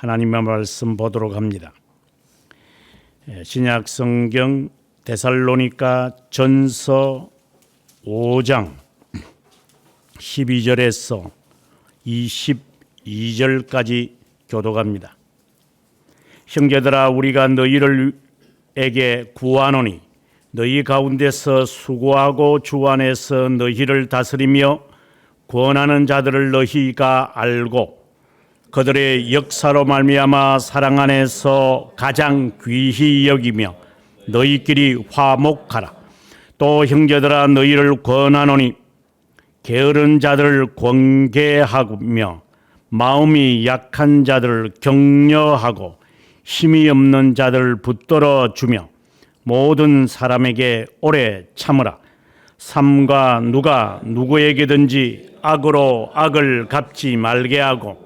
하나님의 말씀 보도록 합니다. 신약 성경 데살로니가 전서 5장 12절에서 22절까지 교독합니다. 형제들아, 우리가 너희에게 구하노니 너희 가운데서 수고하고 주 안에서 너희를 다스리며 권하는 자들을 너희가 알고 그들의 역사로 말미암아 사랑 안에서 가장 귀히 여기며 너희끼리 화목하라. 또 형제들아, 너희를 권하노니 게으른 자들을 권계하며 마음이 약한 자들을 격려하고 힘이 없는 자들을 붙들어 주며 모든 사람에게 오래 참으라. 삼가 누가 누구에게든지 악으로 악을 갚지 말게 하고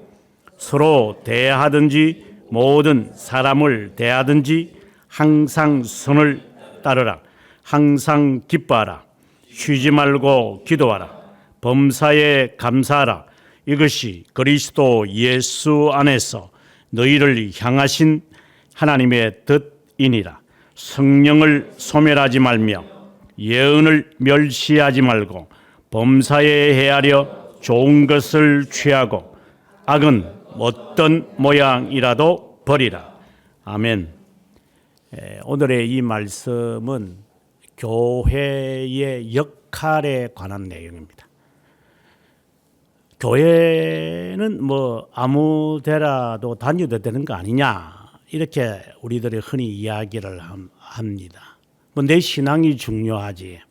서로 대하든지 모든 사람을 대하든지 항상 선을 따르라. 항상 기뻐하라. 쉬지 말고 기도하라. 범사에 감사하라. 이것이 그리스도 예수 안에서 너희를 향하신 하나님의 뜻이니라. 성령을 소멸하지 말며 예언을 멸시하지 말고 범사에 헤아려 좋은 것을 취하고 악은 어떤 모양이라도 버리라. 아멘. 오늘의 이 말씀은 교회의 역할에 관한 내용입니다. 교회는 아무 데라도 다녀도 되는 거 아니냐, 이렇게 우리들이 흔히 이야기를 합니다. 내 신앙이 중요하지.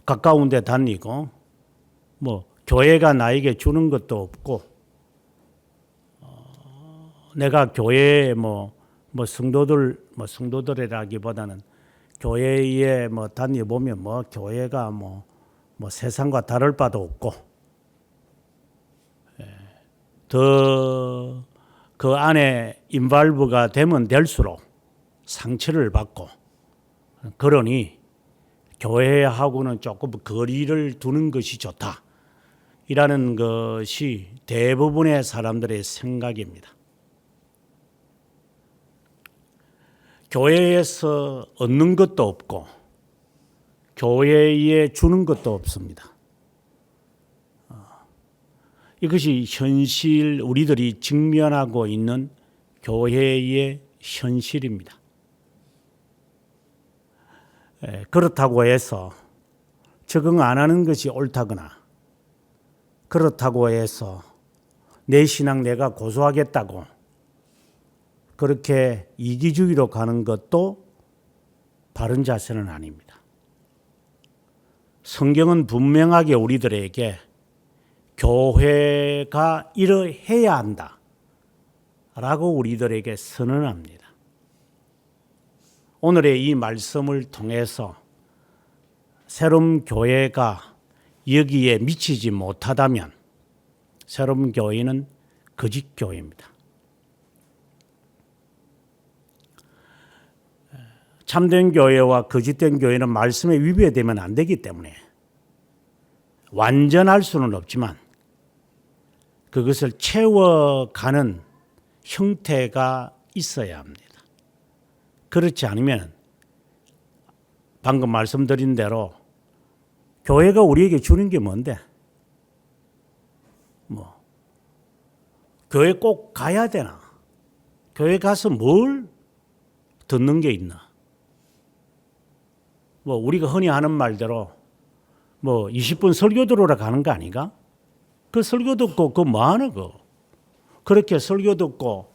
가까운 데 다니고 교회가 나에게 주는 것도 없고 내가 교회에 성도들이라기보다는 교회에 다녀보면 교회가 세상과 다를 바도 없고 더 그 안에 인발브가 되면 될수록 상처를 받고, 그러니 교회하고는 조금 거리를 두는 것이 좋다, 이라는 것이 대부분의 사람들의 생각입니다. 교회에서 얻는 것도 없고 교회에 주는 것도 없습니다. 이것이 현실, 우리들이 직면하고 있는 교회의 현실입니다. 그렇다고 해서 적응 안 하는 것이 옳다거나, 그렇다고 해서 내 신앙 내가 고수하겠다고 그렇게 이기주의로 가는 것도 바른 자세는 아닙니다. 성경은 분명하게 우리들에게 교회가 이러해야 한다 라고 우리들에게 선언합니다. 오늘의 이 말씀을 통해서 새로운 교회가 여기에 미치지 못하다면 새로운 교회는 거짓 교회입니다. 참된 교회와 거짓된 교회는 말씀에 위배되면 안 되기 때문에 완전할 수는 없지만 그것을 채워가는 형태가 있어야 합니다. 그렇지 않으면 방금 말씀드린 대로 교회가 우리에게 주는 게 뭔데? 교회 꼭 가야 되나? 교회 가서 뭘 듣는 게 있나? 우리가 흔히 하는 말대로 20분 설교 들으러 가는 거 아닌가? 그 설교 듣고 그거 뭐하는 거? 그렇게 설교 듣고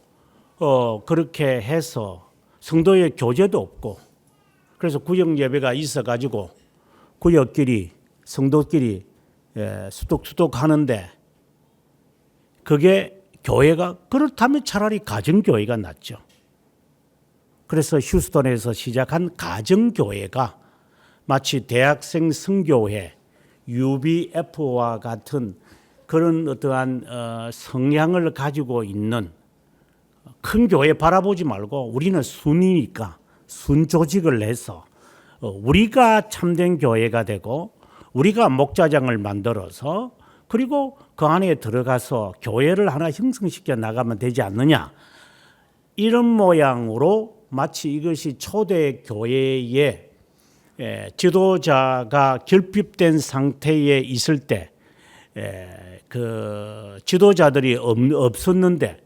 그렇게 해서 성도의 교제도 없고, 그래서 구역 예배가 있어가지고 구역끼리 성도끼리 수독수독 하는데, 그게 교회가 그렇다면 차라리 가정교회가 낫죠. 그래서 휴스턴에서 시작한 가정교회가 마치 대학생 선교회 UBF와 같은 그런 어떠한 성향을 가지고 있는 큰 교회 바라보지 말고 우리는 순이니까 순조직을 해서 우리가 참된 교회가 되고 우리가 목자장을 만들어서 그리고 그 안에 들어가서 교회를 하나 형성시켜 나가면 되지 않느냐. 이런 모양으로 마치 이것이 초대 교회의 지도자가 결핍된 상태에 있을 때 그 지도자들이 없었는데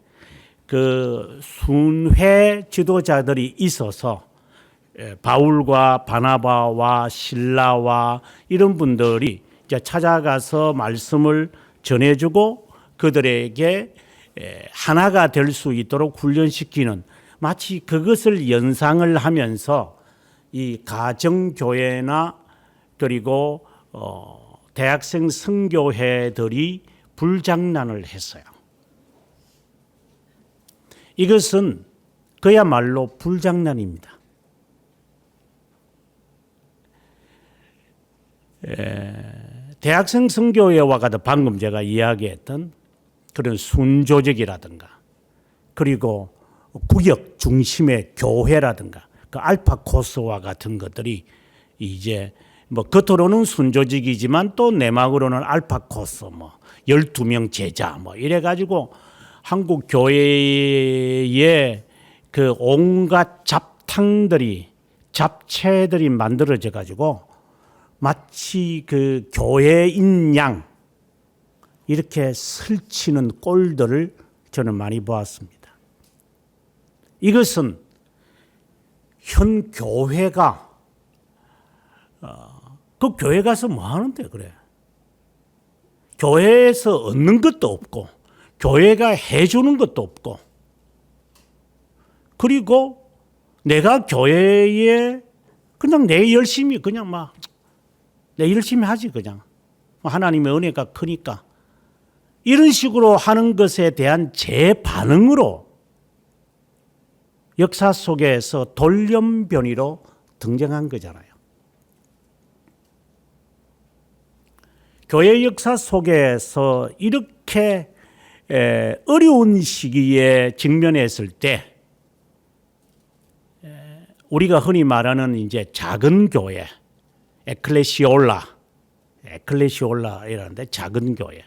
그 순회 지도자들이 있어서 바울과 바나바와 실라와 이런 분들이 이제 찾아가서 말씀을 전해주고 그들에게 하나가 될 수 있도록 훈련시키는, 마치 그것을 연상을 하면서 이 가정교회나 그리고 대학생 선교회들이 불장난을 했어요. 이것은 그야말로 불장난입니다. 대학생 선교회와 같은 방금 제가 이야기했던 그런 순조직이라든가 그리고 구역 중심의 교회라든가 그 알파 코스와 같은 것들이 이제 뭐 겉으로는 순조직이지만 또 내막으로는 알파 코스 뭐 12명 제자 뭐 이래 가지고 한국 교회의 그 온갖 잡채들이 만들어져 가지고 마치 그 교회인 양 이렇게 설치는 꼴들을 저는 많이 보았습니다. 이것은 현 교회가 그 교회 가서 뭐 하는데 그래? 교회에서 얻는 것도 없고 교회가 해주는 것도 없고 그리고 내가 교회에 그냥 내 열심히 그냥 막 내 열심히 하지 그냥 하나님의 은혜가 크니까 이런 식으로 하는 것에 대한 제 반응으로 역사 속에서 돌연변이로 등장한 거잖아요. 교회 역사 속에서 이렇게 어려운 시기에 직면했을 때 우리가 흔히 말하는 이제 작은 교회, 에클레시올라이라는데 작은 교회,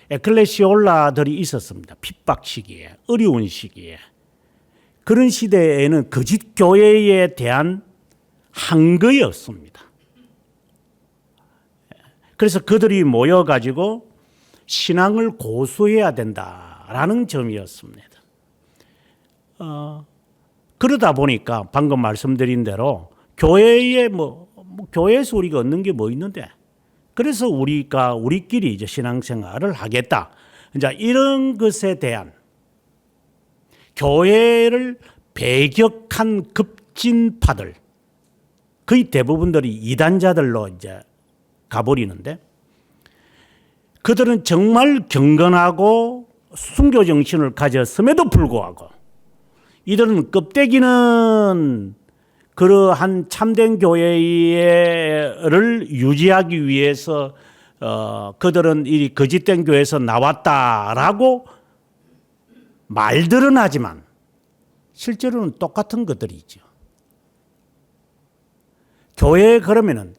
에클레시올라들이 있었습니다. 핍박 시기에, 어려운 시기에. 그런 시대에는 거짓 교회에 대한 한거였습니다. 그래서 그들이 모여가지고 신앙을 고수해야 된다라는 점이었습니다. 그러다 보니까 방금 말씀드린 대로 교회에 교회에서 우리가 얻는 게 뭐 있는데, 그래서 우리가 우리끼리 이제 신앙생활을 하겠다. 이제 이런 것에 대한 교회를 배격한 급진파들, 거의 대부분들이 이단자들로 이제 가버리는데, 그들은 정말 경건하고 순교 정신을 가졌음에도 불구하고 이들은 껍데기는 그러한 참된 교회를 유지하기 위해서 그들은 이 거짓된 교회에서 나왔다라고 말들은 하지만 실제로는 똑같은 것들이죠. 교회에 그러면은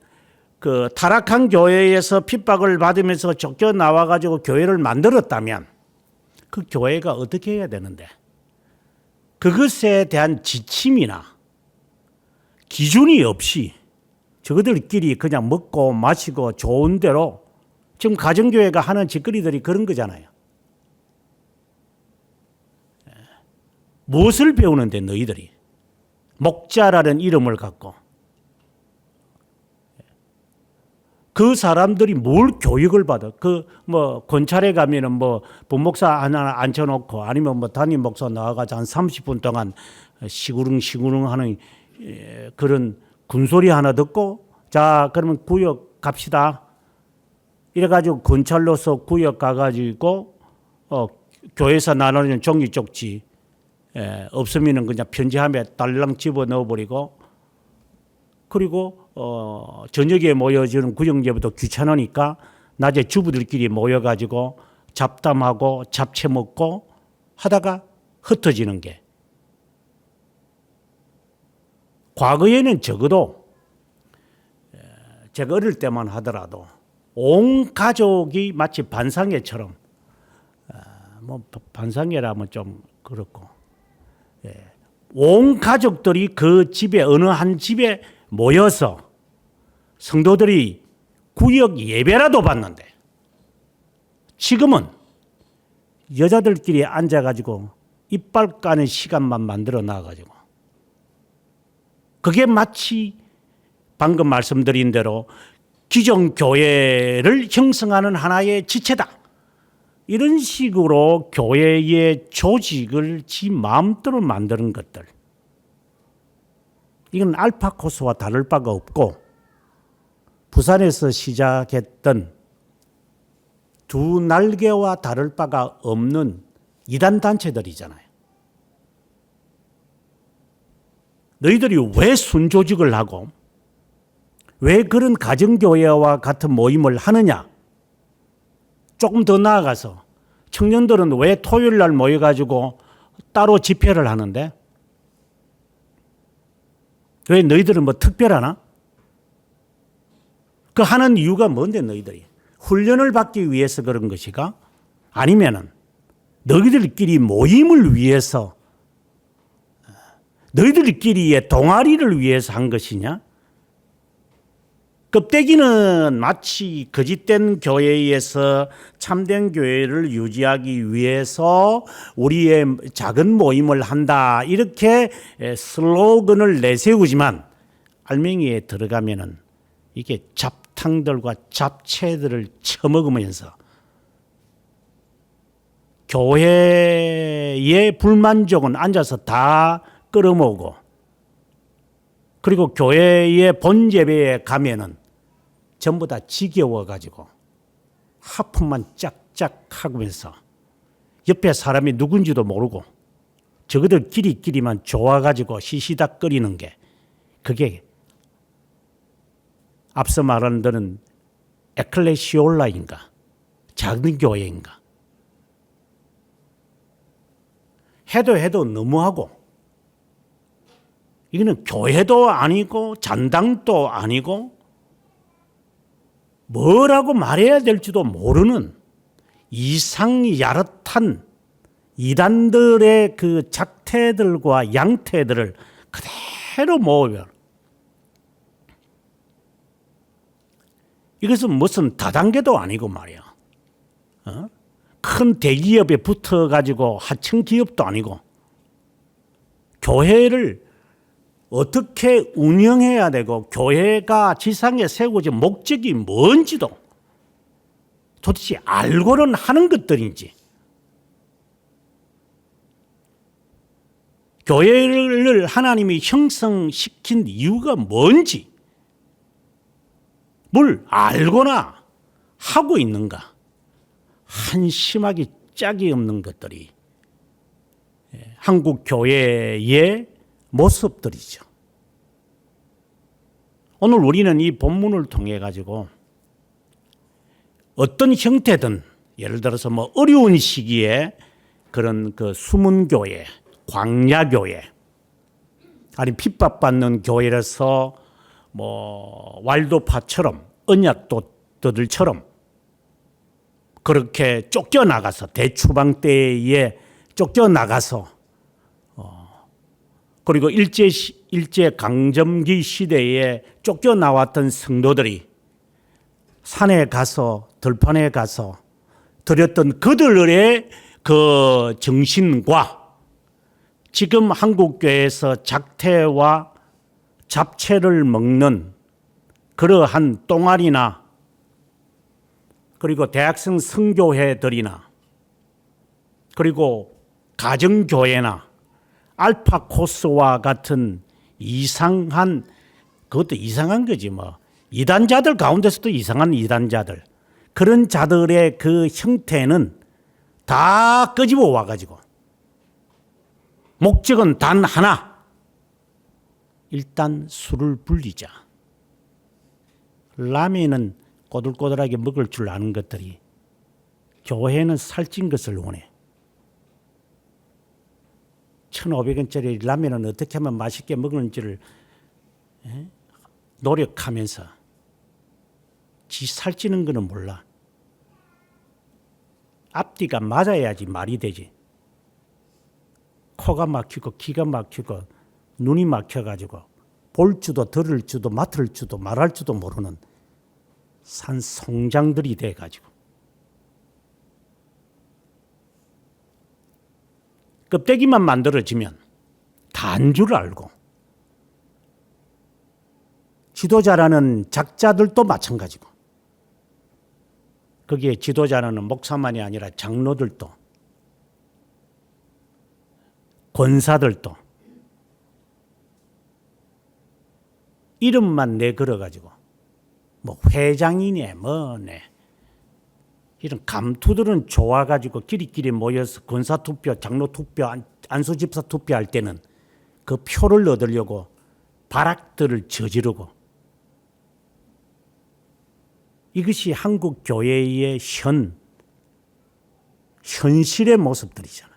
그 타락한 교회에서 핍박을 받으면서 쫓겨 나와 가지고 교회를 만들었다면 그 교회가 어떻게 해야 되는데, 그것에 대한 지침이나 기준이 없이 저들끼리 그냥 먹고 마시고 좋은 대로, 지금 가정교회가 하는 짓거리들이 그런 거잖아요. 무엇을 배우는데 너희들이 목자라는 이름을 갖고 그 사람들이 뭘 교육을 받아? 그 권찰에 가면은 본목사 하나 앉혀놓고 아니면 담임 목사 나와가지고 한 30분 동안 시구릉 하는 그런 군소리 하나 듣고, 자 그러면 구역 갑시다. 이래가지고 권찰로서 구역 가가지고 교회에서 나누는 종이 쪽지 없으면은 그냥 편지함에 달랑 집어 넣어버리고, 그리고 저녁에 모여지는 구역예배도 귀찮으니까 낮에 주부들끼리 모여가지고 잡담하고 잡채 먹고 하다가 흩어지는 게, 과거에는 적어도 제가 어릴 때만 하더라도 온 가족이 마치 반상회처럼, 뭐 반상회라면 좀 그렇고, 온 가족들이 그 집에 어느 한 집에 모여서 성도들이 구역 예배라도 받는데, 지금은 여자들끼리 앉아가지고 이빨 까는 시간만 만들어 놔가지고, 그게 마치 방금 말씀드린 대로 기존 교회를 형성하는 하나의 지체다. 이런 식으로 교회의 조직을 지 마음대로 만드는 것들. 이건 알파코스와 다를 바가 없고, 부산에서 시작했던 두 날개와 다를 바가 없는 이단 단체들이잖아요. 너희들이 왜 순조직을 하고 왜 그런 가정교회와 같은 모임을 하느냐? 조금 더 나아가서 청년들은 왜 토요일 날 모여가지고 따로 집회를 하는데? 왜 너희들은 뭐 특별하나? 그 하는 이유가 뭔데 너희들이? 훈련을 받기 위해서 그런 것이가? 아니면은 너희들끼리 모임을 위해서, 너희들끼리의 동아리를 위해서 한 것이냐? 껍데기는 마치 거짓된 교회에서 참된 교회를 유지하기 위해서 우리의 작은 모임을 한다, 이렇게 슬로건을 내세우지만 알맹이에 들어가면은 이게 잡탕들과 잡채들을 처먹으면서 교회의 불만족은 앉아서 다 끌어모으고, 그리고 교회의 본예배에 가면은 전부 다 지겨워가지고 하품만 짝짝 하면서 옆에 사람이 누군지도 모르고 저거들 끼리끼리만 좋아가지고 시시닥거리는 게, 그게 앞서 말한 데는 에클레시올라인가, 작은 교회인가. 해도 너무하고, 이거는 교회도 아니고 잔당도 아니고 뭐라고 말해야 될지도 모르는 이상 야릇한 이단들의 그 작태들과 양태들을 그대로 모으면, 이것은 무슨 다단계도 아니고 말이야. 큰 대기업에 붙어가지고 하청 기업도 아니고, 교회를 어떻게 운영해야 되고 교회가 지상에 세워진 목적이 뭔지도 도대체 알고는 하는 것들인지, 교회를 하나님이 형성시킨 이유가 뭔지 뭘 알거나 하고 있는가, 한심하기 짝이 없는 것들이 한국 교회의 모습들이죠. 오늘 우리는 이 본문을 통해 가지고 어떤 형태든, 예를 들어서 뭐 어려운 시기에 그런 그 숨은 교회, 광야 교회, 아니 핍박받는 교회라서 뭐 왈도파처럼, 언약도들처럼 그렇게 쫓겨나가서, 대추방 때에 쫓겨나가서, 그리고 일제 강점기 시대에 쫓겨나왔던 성도들이 산에 가서, 들판에 가서 드렸던 그들의 그 정신과 지금 한국교회에서 작태와 잡채를 먹는 그러한 동아리나, 그리고 대학생 선교회들이나, 그리고 가정교회나 알파코스와 같은 이상한, 그것도 이상한 거지 뭐, 이단자들 가운데서도 이상한 이단자들, 그런 자들의 그 형태는 다 끄집어 와가지고 목적은 단 하나, 일단 술을 불리자. 라면은 꼬들꼬들하게 먹을 줄 아는 것들이 교회는 살찐 것을 원해. 1,500원짜리 라면은 어떻게 하면 맛있게 먹는지를 노력하면서 지 살찌는 거는 몰라. 앞뒤가 맞아야지 말이 되지. 코가 막히고 기가 막히고 눈이 막혀가지고 볼 줄도 들을 줄도 맡을 줄도 말할 줄도 모르는 산송장들이 돼가지고 껍데기만 만들어지면 다인 줄 알고 지도자라는 작자들도 마찬가지고 거기에 지도자라는 목사만이 아니라 장로들도 권사들도 이름만 내걸어가지고 뭐 회장이네 뭐네 이런 감투들은 좋아가지고 끼리끼리 모여서 권사투표, 장로투표, 안수집사 투표할 때는 그 표를 얻으려고 발악들을 저지르고 이것이 한국 교회의 현실의 모습들이잖아요.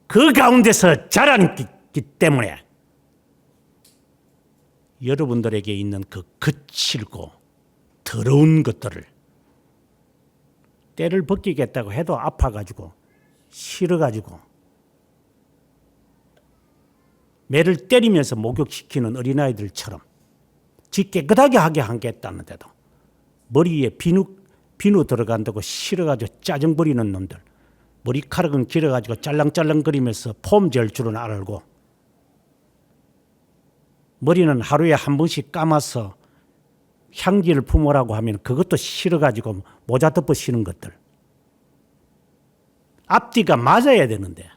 그 가운데서 자랐기 때문에 여러분들에게 있는 그 거칠고 더러운 것들을 때를 벗기겠다고 해도 아파가지고 싫어가지고 매를 때리면서 목욕시키는 어린아이들처럼 지 깨끗하게 하게 하겠다는데도 머리에 비누 들어간다고 싫어가지고 짜증 부리는 놈들, 머리카락은 길어가지고 짤랑짤랑거리면서 폼 젬 줄은 알고 머리는 하루에 한 번씩 감아서 향기를 품으라고 하면 그것도 싫어가지고 모자 덮어 쓰는 것들. 앞뒤가 맞아야 되는데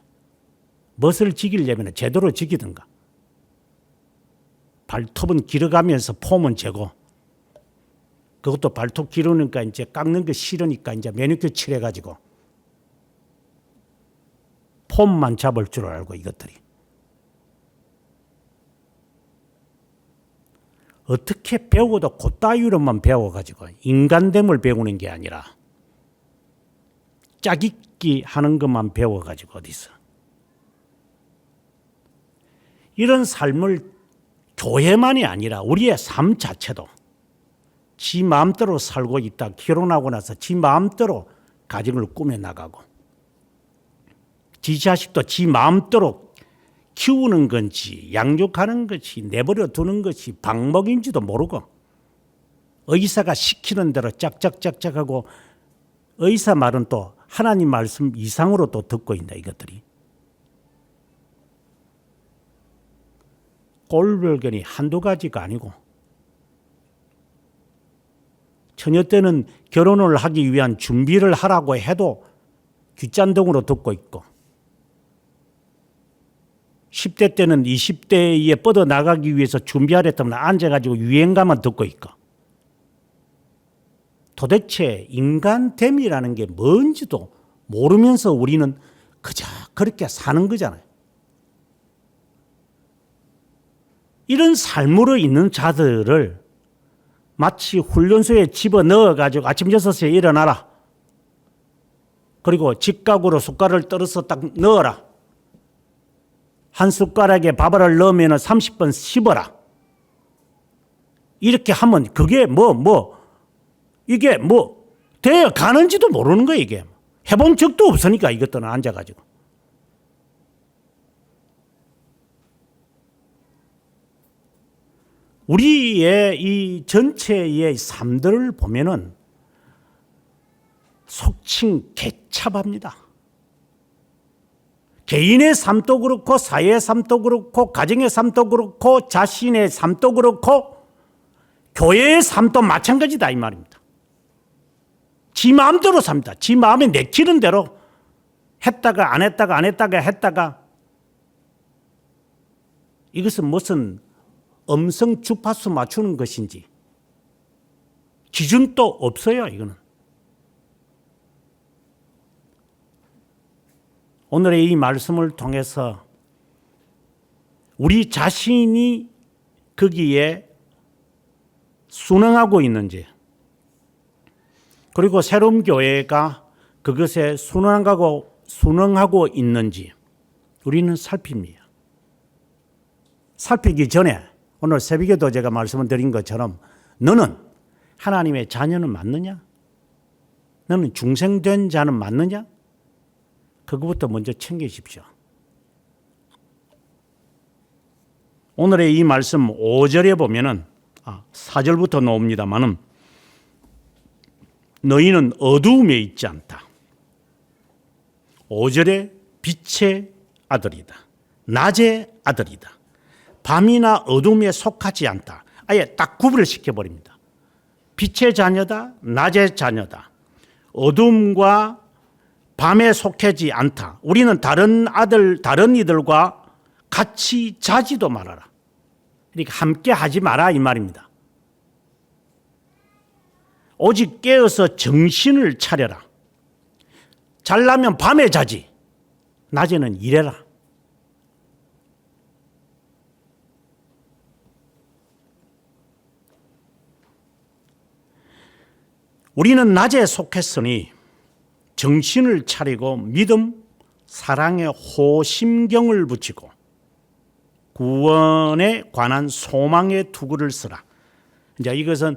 멋을 지키려면 제대로 지키든가. 발톱은 길어가면서 폼은 재고 그것도 발톱 기르니까 이제 깎는 게 싫으니까 이제 매니큐어 칠해가지고 폼만 잡을 줄 알고 이것들이. 어떻게 배우고도 그따위로만 배워가지고 인간됨을 배우는 게 아니라 짜깁기 하는 것만 배워가지고 어디서. 이런 삶을 교회만이 아니라 우리의 삶 자체도 지 마음대로 살고 있다. 결혼하고 나서 지 마음대로 가정을 꾸며나가고 지 자식도 지 마음대로 키우는 건지 양육하는 것이 내버려 두는 것이 방목인지도 모르고 의사가 시키는 대로 짝짝짝짝하고 의사 말은 또 하나님 말씀 이상으로 또 듣고 있다 이것들이. 꼴불견이 한두 가지가 아니고 처녀 때는 결혼을 하기 위한 준비를 하라고 해도 귓잔등으로 듣고 있고 10대 때는 20대에 뻗어나가기 위해서 준비하랬다면 앉아가지고 유행가만 듣고 있고 도대체 인간됨이라는 게 뭔지도 모르면서 우리는 그저 그렇게 사는 거잖아요. 이런 삶으로 있는 자들을 마치 훈련소에 집어넣어가지고 아침 6시에 일어나라. 그리고 직각으로 숟가락을 떨어서 딱 넣어라. 한 숟가락에 밥알을 넣으면 30번 씹어라. 이렇게 하면 그게 이게 되어 가는지도 모르는 거예요, 이게. 해본 적도 없으니까 이것들은 앉아가지고. 우리의 이 전체의 삶들을 보면은 속칭 개차합니다. 개인의 삶도 그렇고 사회의 삶도 그렇고 가정의 삶도 그렇고 자신의 삶도 그렇고 교회의 삶도 마찬가지다 이 말입니다. 지 마음대로 삽니다. 지 마음에 내키는 대로 했다가 안 했다가 안 했다가 했다가 이것은 무슨 음성 주파수 맞추는 것인지 기준도 없어요. 이거는. 오늘의 이 말씀을 통해서 우리 자신이 거기에 순응하고 있는지 그리고 새로운 교회가 그것에 순응하고 있는지 우리는 살핍니다. 살피기 전에 오늘 새벽에도 제가 말씀을 드린 것처럼 너는 하나님의 자녀는 맞느냐? 너는 중생된 자는 맞느냐? 그것부터 먼저 챙기십시오. 오늘의 이 말씀 5절에 보면은 4절부터 나옵니다마는 너희는 어두움에 있지 않다. 5절에 빛의 아들이다. 낮의 아들이다. 밤이나 어둠에 속하지 않다. 아예 딱 구분을 시켜버립니다. 빛의 자녀다. 낮의 자녀다. 어둠과 밤에 속하지 않다. 우리는 다른 이들과 같이 자지도 말아라. 그러니까 함께 하지 마라 이 말입니다. 오직 깨어서 정신을 차려라. 잘나면 밤에 자지. 낮에는 일해라. 우리는 낮에 속했으니 정신을 차리고 믿음, 사랑에 호심경을 붙이고 구원에 관한 소망의 투구를 쓰라. 이제 이것은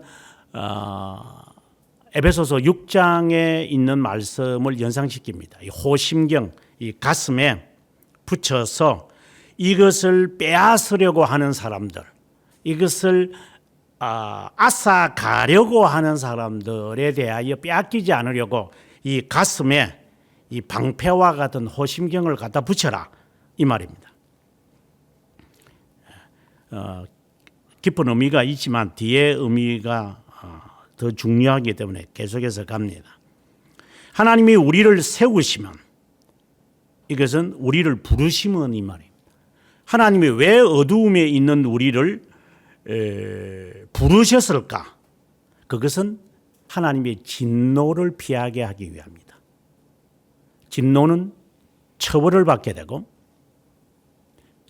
에베소서 6장에 있는 말씀을 연상시킵니다. 이 호심경, 이 가슴에 붙여서 이것을 빼앗으려고 하는 사람들, 이것을 앗아가려고 하는 사람들에 대하여 빼앗기지 않으려고 이 가슴에 이 방패와 같은 호심경을 갖다 붙여라 이 말입니다. 깊은 의미가 있지만 뒤에 의미가 더 중요하기 때문에 계속해서 갑니다. 하나님이 우리를 세우시면 이것은 우리를 부르시면 이 말입니다. 하나님이 왜 어두움에 있는 우리를 부르셨을까? 그것은 하나님의 진노를 피하게 하기 위함이다. 진노는 처벌을 받게 되고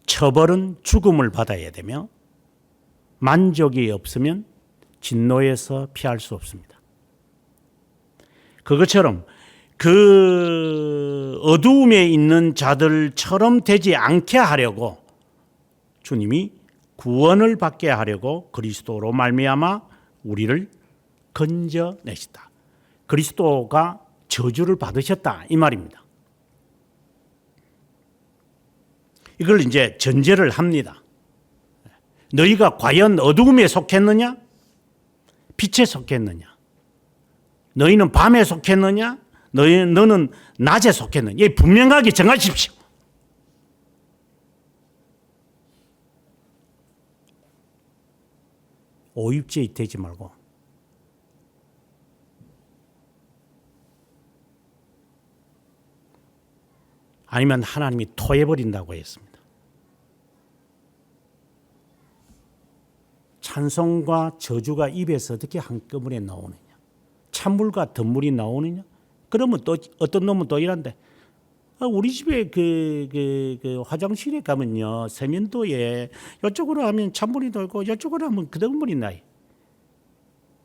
처벌은 죽음을 받아야 되며 만족이 없으면 진노에서 피할 수 없습니다. 그것처럼 그 어두움에 있는 자들처럼 되지 않게 하려고 주님이 구원을 받게 하려고 그리스도로 말미암아 우리를 건져내시다. 그리스도가 저주를 받으셨다 이 말입니다. 이걸 이제 전제를 합니다. 너희가 과연 어두움에 속했느냐? 빛에 속했느냐? 너희는 밤에 속했느냐? 너는 낮에 속했느냐? 분명하게 정하십시오. 오입지에 되지 말고 아니면 하나님이 토해버린다고 했습니다. 찬송과 저주가 입에서 어떻게 한꺼번에 나오느냐? 찬물과 덧물이 나오느냐? 그러면 또 어떤 놈은 또 이란데 우리 집에 그 화장실에 가면요 세면도에 이쪽으로 하면 찬물이 돌고 이쪽으로 하면 그득물이 나요.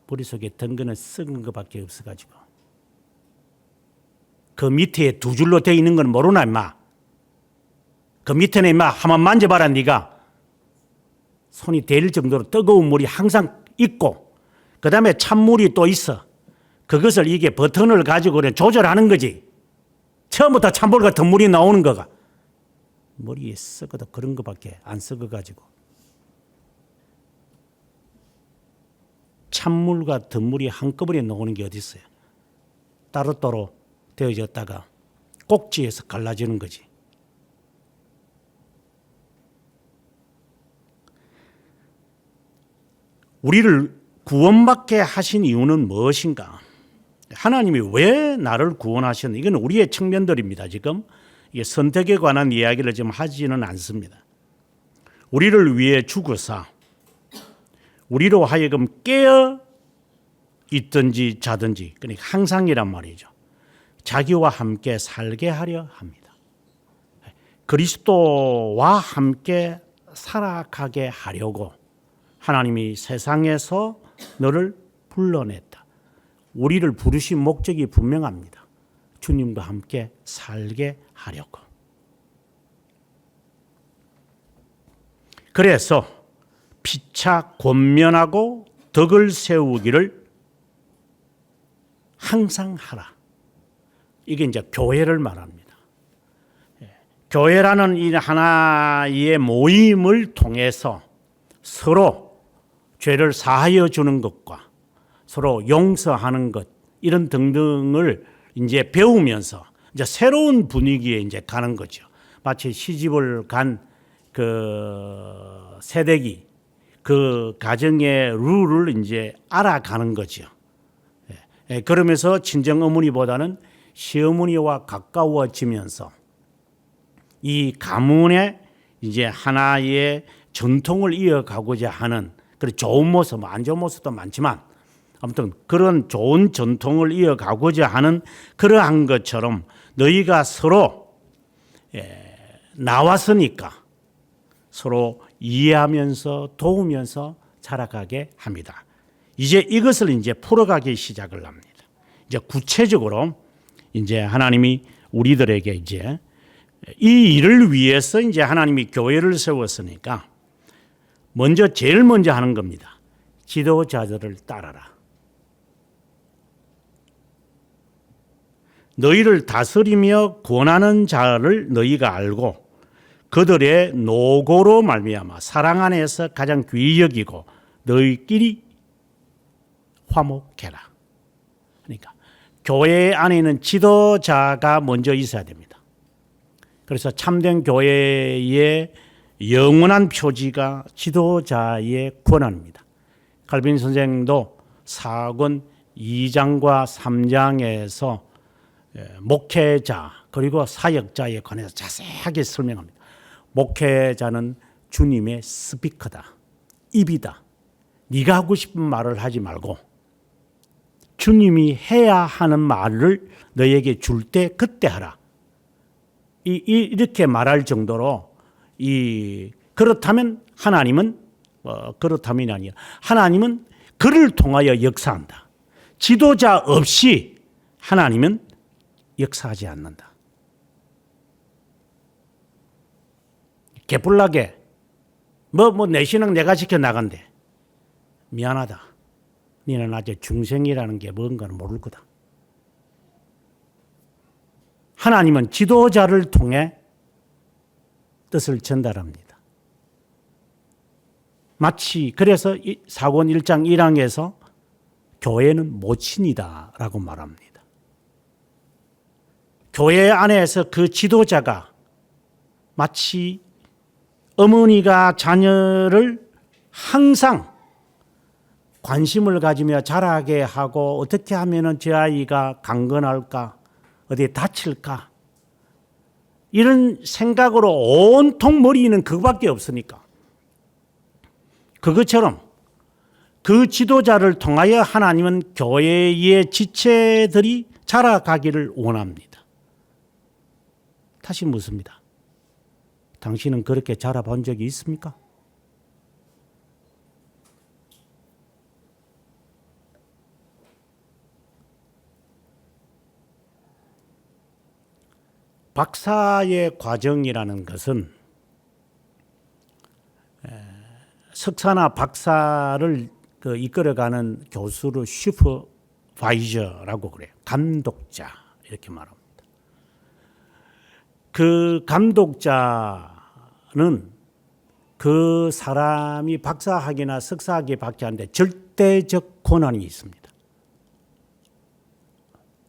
머릿속에 든 거는 썩은 것밖에 없어가지고 그 밑에 두 줄로 되어 있는 건 모르나 임마. 그 밑에는 임마 한번 만져봐라 네가. 손이 데일 정도로 뜨거운 물이 항상 있고 그 다음에 찬물이 또 있어. 그것을 이게 버튼을 가지고 그냥 조절하는 거지. 처음부터 찬물과 덧물이 나오는 거가. 머리에 썩어도 그런 것밖에 안 썩어가지고. 찬물과 덧물이 한꺼번에 나오는 게 어디 있어요. 따로따로 되어졌다가 꼭지에서 갈라지는 거지. 우리를 구원받게 하신 이유는 무엇인가? 하나님이 왜 나를 구원하셨는가? 이건 우리의 측면들입니다. 지금 이게 선택에 관한 이야기를 좀 하지는 않습니다. 우리를 위해 죽으사 우리로 하여금 깨어 있든지 자든지 그러니까 항상이란 말이죠. 자기와 함께 살게 하려 합니다. 그리스도와 함께 살아가게 하려고 하나님이 세상에서 너를 불러냈다. 우리를 부르신 목적이 분명합니다. 주님과 함께 살게 하려고. 그래서 피차 권면하고 덕을 세우기를 항상 하라. 이게 이제 교회를 말합니다. 교회라는 이 하나의 모임을 통해서 서로 죄를 사하여 주는 것과 서로 용서하는 것 이런 등등을 이제 배우면서 이제 새로운 분위기에 이제 가는 거죠. 마치 시집을 간 그 새댁이 그 가정의 룰을 이제 알아가는 거죠. 그러면서 친정 어머니보다는 시어머니와 가까워지면서 이 가문의 이제 하나의 전통을 이어가고자 하는 그런 좋은 모습, 안 좋은 모습도 많지만 아무튼 그런 좋은 전통을 이어가고자 하는 그러한 것처럼 너희가 서로 나왔으니까 서로 이해하면서 도우면서 살아가게 합니다. 이제 이것을 이제 풀어가기 시작을 합니다. 이제 구체적으로 이제 하나님이 우리들에게 이제 이 일을 위해서 이제 하나님이 교회를 세웠으니까 제일 먼저 하는 겁니다. 지도자들을 따라라. 너희를 다스리며 권하는 자를 너희가 알고 그들의 노고로 말미암아 사랑 안에서 가장 귀히 여기고 너희끼리 화목해라. 그러니까 교회 안에는 지도자가 먼저 있어야 됩니다. 그래서 참된 교회의 영원한 표지가 지도자의 권한입니다. 칼빈 선생도 사권 2장과 3장에서 목회자 그리고 사역자에 관해서 자세하게 설명합니다. 목회자는 주님의 스피커다. 입이다. 네가 하고 싶은 말을 하지 말고 주님이 해야 하는 말을 너에게 줄 때 그때 하라. 이렇게 말할 정도로 그렇다면 하나님은 그렇다면이 아니라 하나님은 그를 통하여 역사한다. 지도자 없이 하나님은 역사하지 않는다. 개뿔나게 내 신앙 내가 지켜 나간대. 미안하다. 너는 아직 중생이라는 게 뭔가는 모를 거다. 하나님은 지도자를 통해 뜻을 전달합니다. 마치 그래서 사권 1장 1항에서 교회는 모친이다라고 말합니다. 교회 안에서 그 지도자가 마치 어머니가 자녀를 항상 관심을 가지며 자라게 하고 어떻게 하면 제 아이가 강건할까? 어디에 다칠까? 이런 생각으로 온통 머리는 그거밖에 없으니까. 그것처럼 그 지도자를 통하여 하나님은 교회의 지체들이 자라가기를 원합니다. 다시 묻습니다. 당신은 그렇게 자라본 적이 있습니까? 박사의 과정이라는 것은 석사나 박사를 이끌어가는 교수를 슈퍼바이저라고 그래요. 감독자 이렇게 말합니다. 그 감독자는 그 사람이 박사학위나 석사학위 받지 않는데 절대적 권한이 있습니다.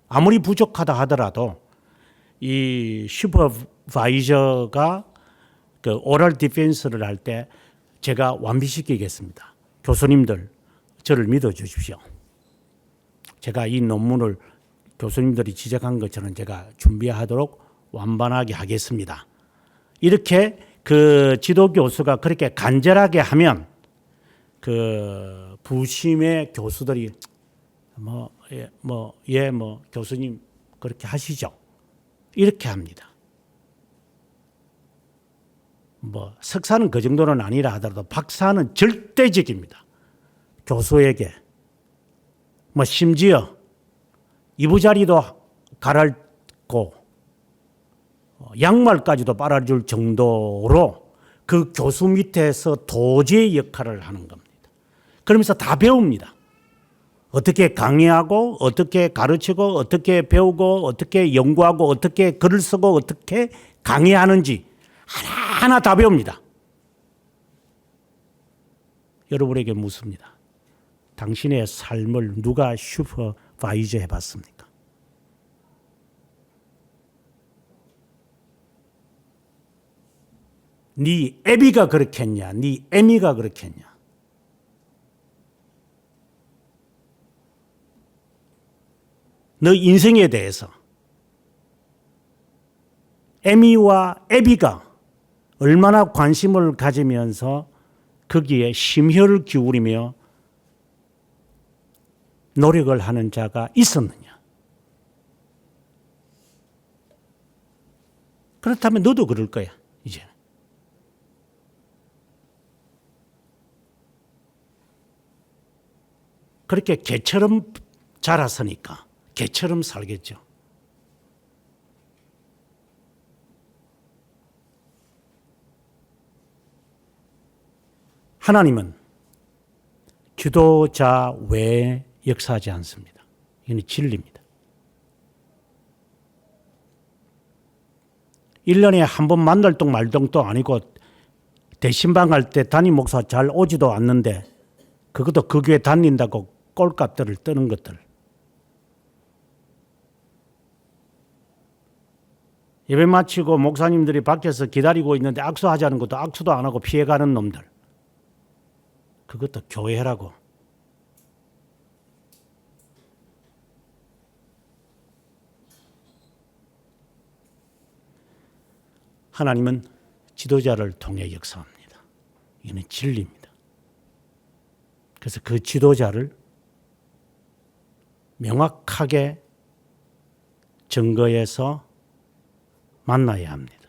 아무리 부족하다 하더라도 이 슈퍼바이저가 그 오럴 디펜스를 할 때 제가 완비시키겠습니다. 교수님들 저를 믿어 주십시오. 제가 이 논문을 교수님들이 지적한 것처럼 제가 준비하도록 완반하게 하겠습니다. 이렇게 그 지도 교수가 그렇게 간절하게 하면 그 부심의 교수들이 교수님 그렇게 하시죠. 이렇게 합니다. 석사는 그 정도는 아니라 하더라도 박사는 절대적입니다. 교수에게 심지어 이부자리도 갈아입고 양말까지도 빨아줄 정도로 그 교수 밑에서 도제의 역할을 하는 겁니다. 그러면서 다 배웁니다. 어떻게 강의하고 어떻게 가르치고 어떻게 배우고 어떻게 연구하고 어떻게 글을 쓰고 어떻게 강의하는지 하나하나 다 배웁니다. 여러분에게 묻습니다. 당신의 삶을 누가 슈퍼바이저 해봤습니까? 네 애비가 그렇겠냐? 네 애미가 그렇겠냐? 너 인생에 대해서 애미와 애비가 얼마나 관심을 가지면서 거기에 심혈을 기울이며 노력을 하는 자가 있었느냐? 그렇다면 너도 그럴 거야, 이제. 그렇게 개처럼 자랐으니까 개처럼 살겠죠. 하나님은 지도자 외에 역사하지 않습니다. 이건 진리입니다. 1년에 한 번 만날 동 말동도 아니고 대신방 갈 때 담임 목사 잘 오지도 않는데 그것도 그 교회 다닌다고 꼴값들을 뜨는 것들. 예배 마치고 목사님들이 밖에서 기다리고 있는데 악수하자는 것도 악수도 안 하고 피해가는 놈들. 그것도 교회라고. 하나님은 지도자를 통해 역사합니다. 이는 진리입니다. 그래서 그 지도자를 명확하게 증거해서 만나야 합니다.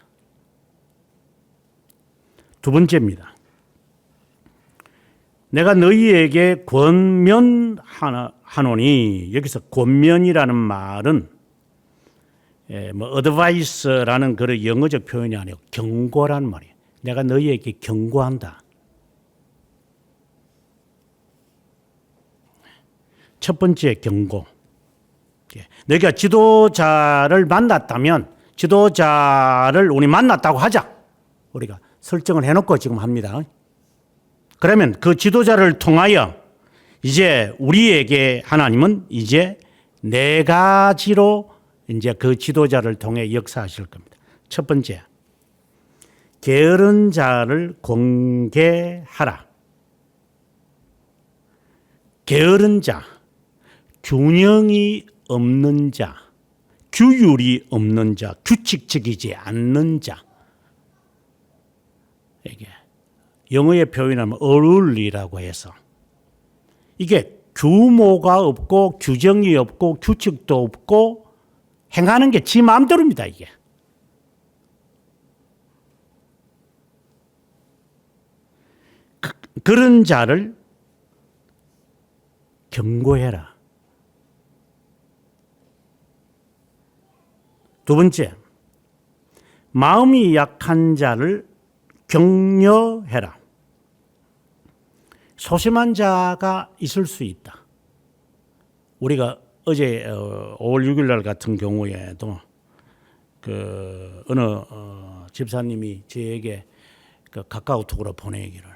두 번째입니다. 내가 너희에게 권면하노니, 여기서 권면이라는 말은 어드바이스라는 그런 영어적 표현이 아니고 경고란 말이에요. 내가 너희에게 경고한다. 첫 번째 경고. 너희가 지도자를 만났다면 지도자를 우리 만났다고 하자. 우리가 설정을 해놓고 지금 합니다. 그러면 그 지도자를 통하여 이제 우리에게 하나님은 이제 네 가지로 이제 그 지도자를 통해 역사하실 겁니다. 첫 번째, 게으른 자를 공개하라. 게으른 자, 균형이 없는 자, 규율이 없는 자, 규칙적이지 않는 자. 이게 영어의 표현하면 unruly라고 해서 이게 규모가 없고 규정이 없고 규칙도 없고 행하는 게 지 마음대로입니다. 이게. 그런 자를 경고해라. 두 번째, 마음이 약한 자를 격려해라. 소심한 자가 있을 수 있다. 우리가 어제 5월 6일 날 같은 경우에도 그 어느 집사님이 저에게 그 카카오톡으로 보내기를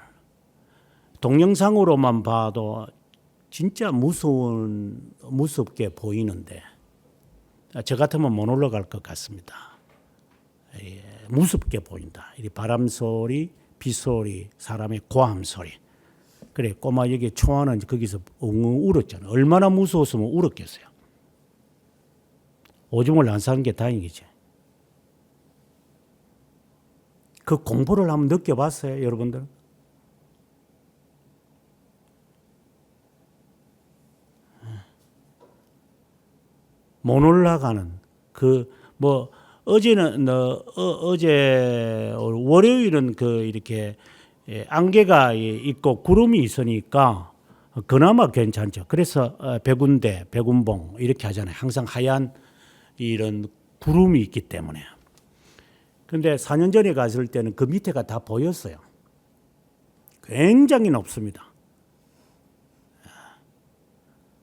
동영상으로만 봐도 진짜 무섭게 보이는데 저 같으면 못 올라갈 것 같습니다. 무섭게 보인다. 이 바람 소리, 비 소리, 사람의 고함 소리. 그래 꼬마 여기 초아는 거기서 엉엉 울었잖아. 얼마나 무서웠으면 울었겠어요. 오줌을 안 싸는 게 다행이지. 그 공포를 한번 느껴봤어요, 여러분들? 못 올라가는 어제는 어제 월요일은 이렇게 안개가 있고 구름이 있으니까 그나마 괜찮죠. 그래서 백운대, 백운봉 이렇게 하잖아요. 항상 하얀 이런 구름이 있기 때문에. 근데 4년 전에 갔을 때는 그 밑에가 다 보였어요. 굉장히 높습니다.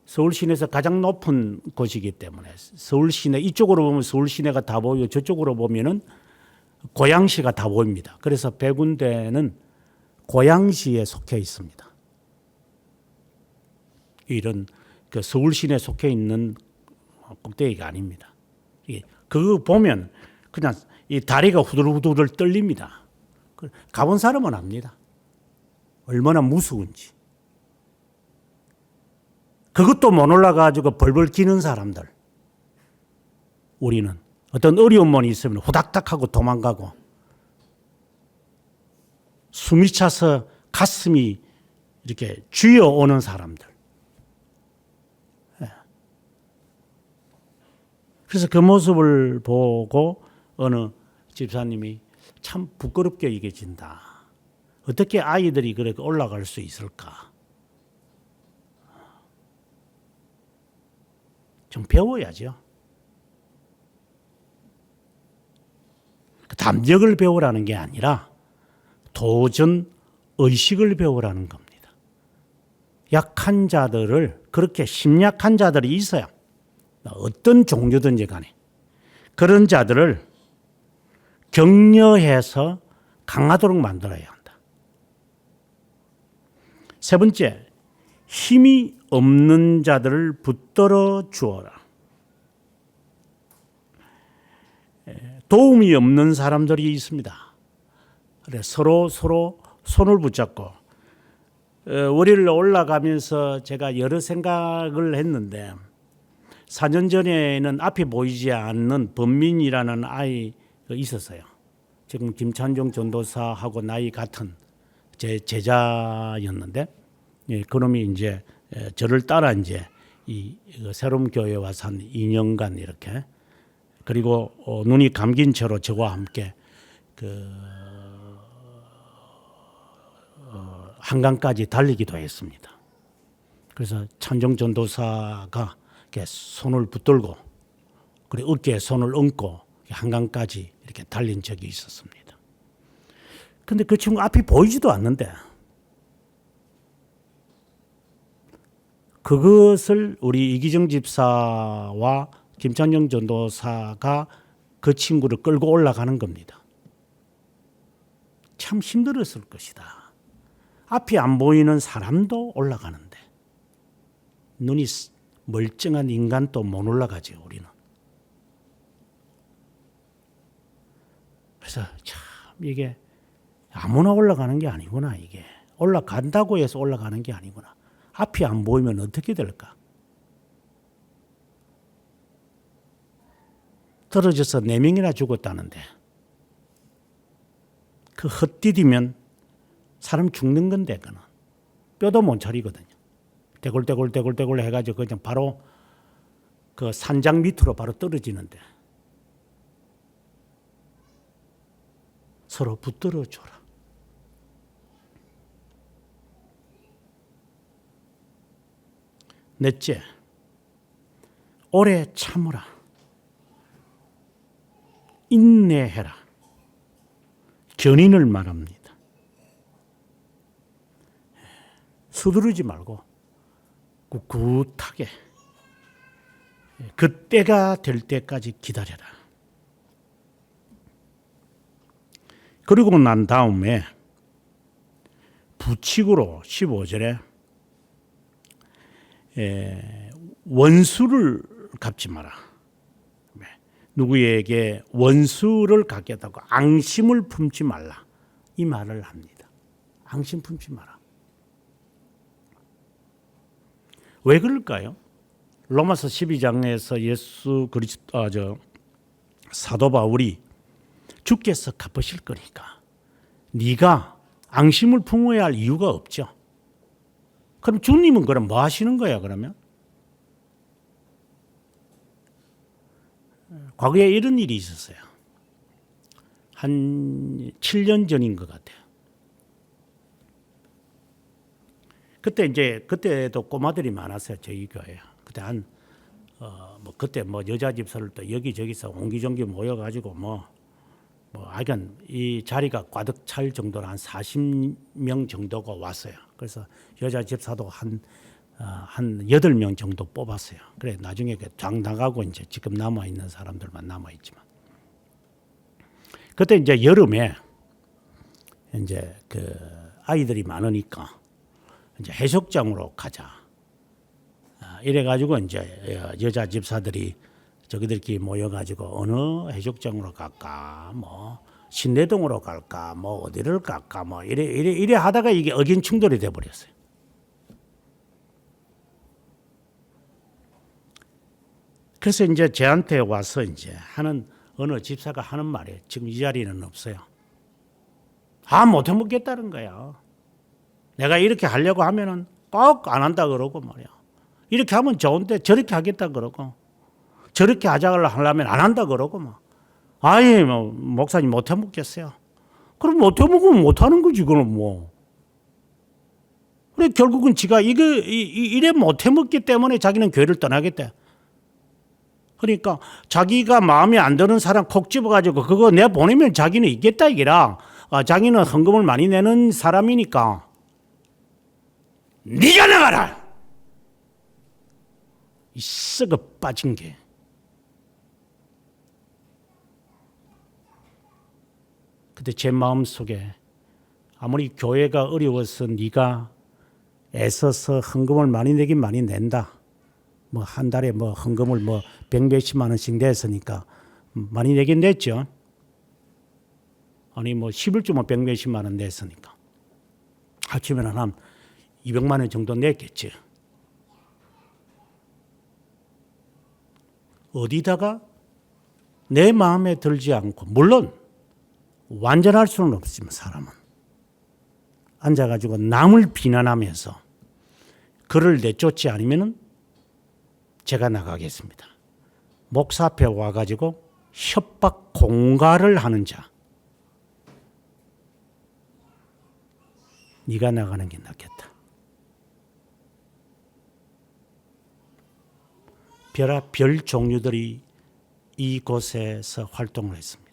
서울 시내에서 가장 높은 곳이기 때문에 서울 시내 이쪽으로 보면 서울 시내가 다 보이고 저쪽으로 보면은 고양시가 다 보입니다. 그래서 백운대는 고양시에 속해 있습니다. 이런 그 서울 시내에 속해 있는 꼭대기가 아닙니다. 그거 보면 그냥 이 다리가 후들후들 떨립니다. 가본 사람은 압니다. 얼마나 무서운지. 그것도 못 올라가지고 벌벌 기는 사람들. 우리는 어떤 어려운 일이 있으면 후닥닥하고 도망가고 숨이 차서 가슴이 이렇게 쥐어오는 사람들. 그래서 그 모습을 보고 어느 집사님이 참 부끄럽게 여겨진다. 어떻게 아이들이 그렇게 올라갈 수 있을까? 좀 배워야죠. 담력을 배우라는 게 아니라 도전 의식을 배우라는 겁니다. 약한 자들을, 그렇게 심약한 자들이 있어요. 어떤 종류든지 간에 그런 자들을 격려해서 강하도록 만들어야 한다. 세 번째, 힘이 없는 자들을 붙들어 주어라. 도움이 없는 사람들이 있습니다. 서로 손을 붙잡고 월요일 올라가면서 제가 여러 생각을 했는데 4년 전에는 앞이 보이지 않는 범민이라는 아이가 있었어요. 지금 김찬종 전도사하고 나이 같은 제 제자였는데, 그놈이 이제 저를 따라 이제 이 새로운 교회에 와서 한 2년간 이렇게, 그리고 눈이 감긴 채로 저와 함께 한강까지 달리기도 했습니다. 그래서 찬종 전도사가 이렇게 손을 붙들고, 그리고 어깨에 손을 얹고 한강까지 이렇게 달린 적이 있었습니다. 근데 그 친구 앞이 보이지도 않는데, 그것을 우리 이기정 집사와 김찬영 전도사가 그 친구를 끌고 올라가는 겁니다. 참 힘들었을 것이다. 앞이 안 보이는 사람도 올라가는데 눈이 멀쩡한 인간도 못 올라가죠, 우리는. 그래서 참 이게 아무나 올라가는 게 아니구나. 이게 올라간다고 해서 올라가는 게 아니구나. 앞이 안 보이면 어떻게 될까? 떨어져서 4명이나 죽었다는데 그 헛디디면 사람 죽는 건데, 그는 뼈도 못 차리거든요. 대골대골 해가지고 그냥 바로 그 산장 밑으로 바로 떨어지는데, 서로 붙들어 줘라. 넷째, 오래 참으라. 인내해라. 견인을 말합니다. 서두르지 말고 꿋꿋하게 그때가 될 때까지 기다려라. 그리고 난 다음에 부칙으로 15절에 원수를 갚지 마라. 누구에게 원수를 갚겠다고 앙심을 품지 말라. 이 말을 합니다. 앙심 품지 마라. 왜 그럴까요? 로마서 12장에서 사도 바울이 주께서 갚으실 거니까 네가 앙심을 품어야 할 이유가 없죠. 그럼 주님은 그럼 뭐 하시는 거야, 그러면? 과거에 이런 일이 있었어요. 한 7년 전인 것 같아요. 그때도 꼬마들이 많았어요, 저희 교회에. 그때 그때 여자 집사를 또 여기저기서 옹기종기 모여가지고 하여간 이 자리가 가득 찰 정도로 한 40명 정도가 왔어요. 그래서 여자 집사도 한 한 8명 정도 뽑았어요. 그래 나중에 장 나가고 이제 지금 남아 있는 사람들만 남아 있지만 그때 이제 여름에 이제 그 아이들이 많으니까 이제 해수욕장으로 가자. 이래 가지고 이제 여자 집사들이 저기들끼리 모여 가지고 어느 해수욕장으로 갈까 뭐 신내동으로 갈까 뭐 어디를 갈까 뭐 이래 하다가 이게 의견 충돌이 돼 버렸어요. 그래서 이제 저한테 와서 이제 하는 어느 집사가 하는 말이에요. 지금 이 자리는 없어요. 못 해먹겠다는 거야. 내가 이렇게 하려고 하면은 꼭 안 한다 그러고 말이야. 이렇게 하면 좋은데 저렇게 하겠다 그러고 저렇게 하려면 안 한다 그러고 막. 아니 뭐 목사님 못 해먹겠어요. 그럼 못 해먹으면 못 하는 거지 그럼 뭐. 그래 결국은 지가 이래 못 해먹기 때문에 자기는 교회를 떠나겠대. 그러니까 자기가 마음에 안 드는 사람 콕 집어가지고 그거 내 보내면 자기는 있겠다 이게라. 자기는 헌금을 많이 내는 사람이니까 네가 나가라. 이 썩어 빠진 게. 근데 제 마음속에 아무리 교회가 어려워서 네가 애써서 헌금을 많이 내긴 많이 낸다. 뭐 한 달에 뭐 헌금을 뭐 100몇십만 원씩 냈으니까 많이 내긴 냈죠. 아니 뭐 11주면 100몇십만 원 냈으니까 합치면 한 200만 원 정도 냈겠지. 어디다가 내 마음에 들지 않고 물론 완전할 수는 없지만 사람은 앉아가지고 남을 비난하면서 그를 내쫓지 않으면은 제가 나가겠습니다. 목사 앞에 와가지고 협박 공갈을 하는 자. 네가 나가는 게 낫겠다. 별 종류들이 이곳에서 활동을 했습니다.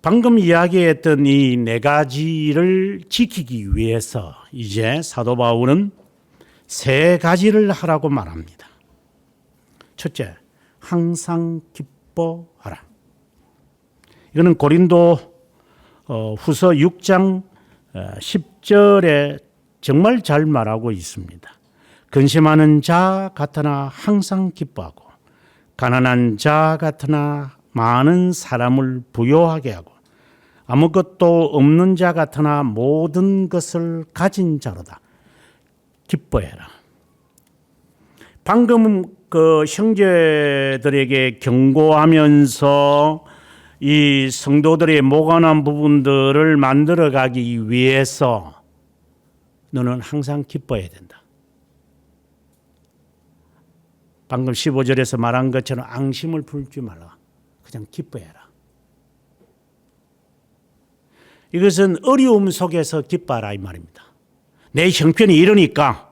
방금 이야기했던 이 네 가지를 지키기 위해서 이제 사도 바울은 세 가지를 하라고 말합니다. 첫째, 항상 기뻐하라. 이거는 고린도 후서 6장 10절에 정말 잘 말하고 있습니다. 근심하는 자 같으나 항상 기뻐하고 가난한 자 같으나 많은 사람을 부요하게 하고 아무것도 없는 자 같으나 모든 것을 가진 자로다. 기뻐해라. 방금 그 형제들에게 경고하면서 이 성도들의 모관한 부분들을 만들어가기 위해서 너는 항상 기뻐해야 된다. 방금 15절에서 말한 것처럼 앙심을 풀지 말라. 그냥 기뻐해라. 이것은 어려움 속에서 기뻐하라 이 말입니다. 내 형편이 이러니까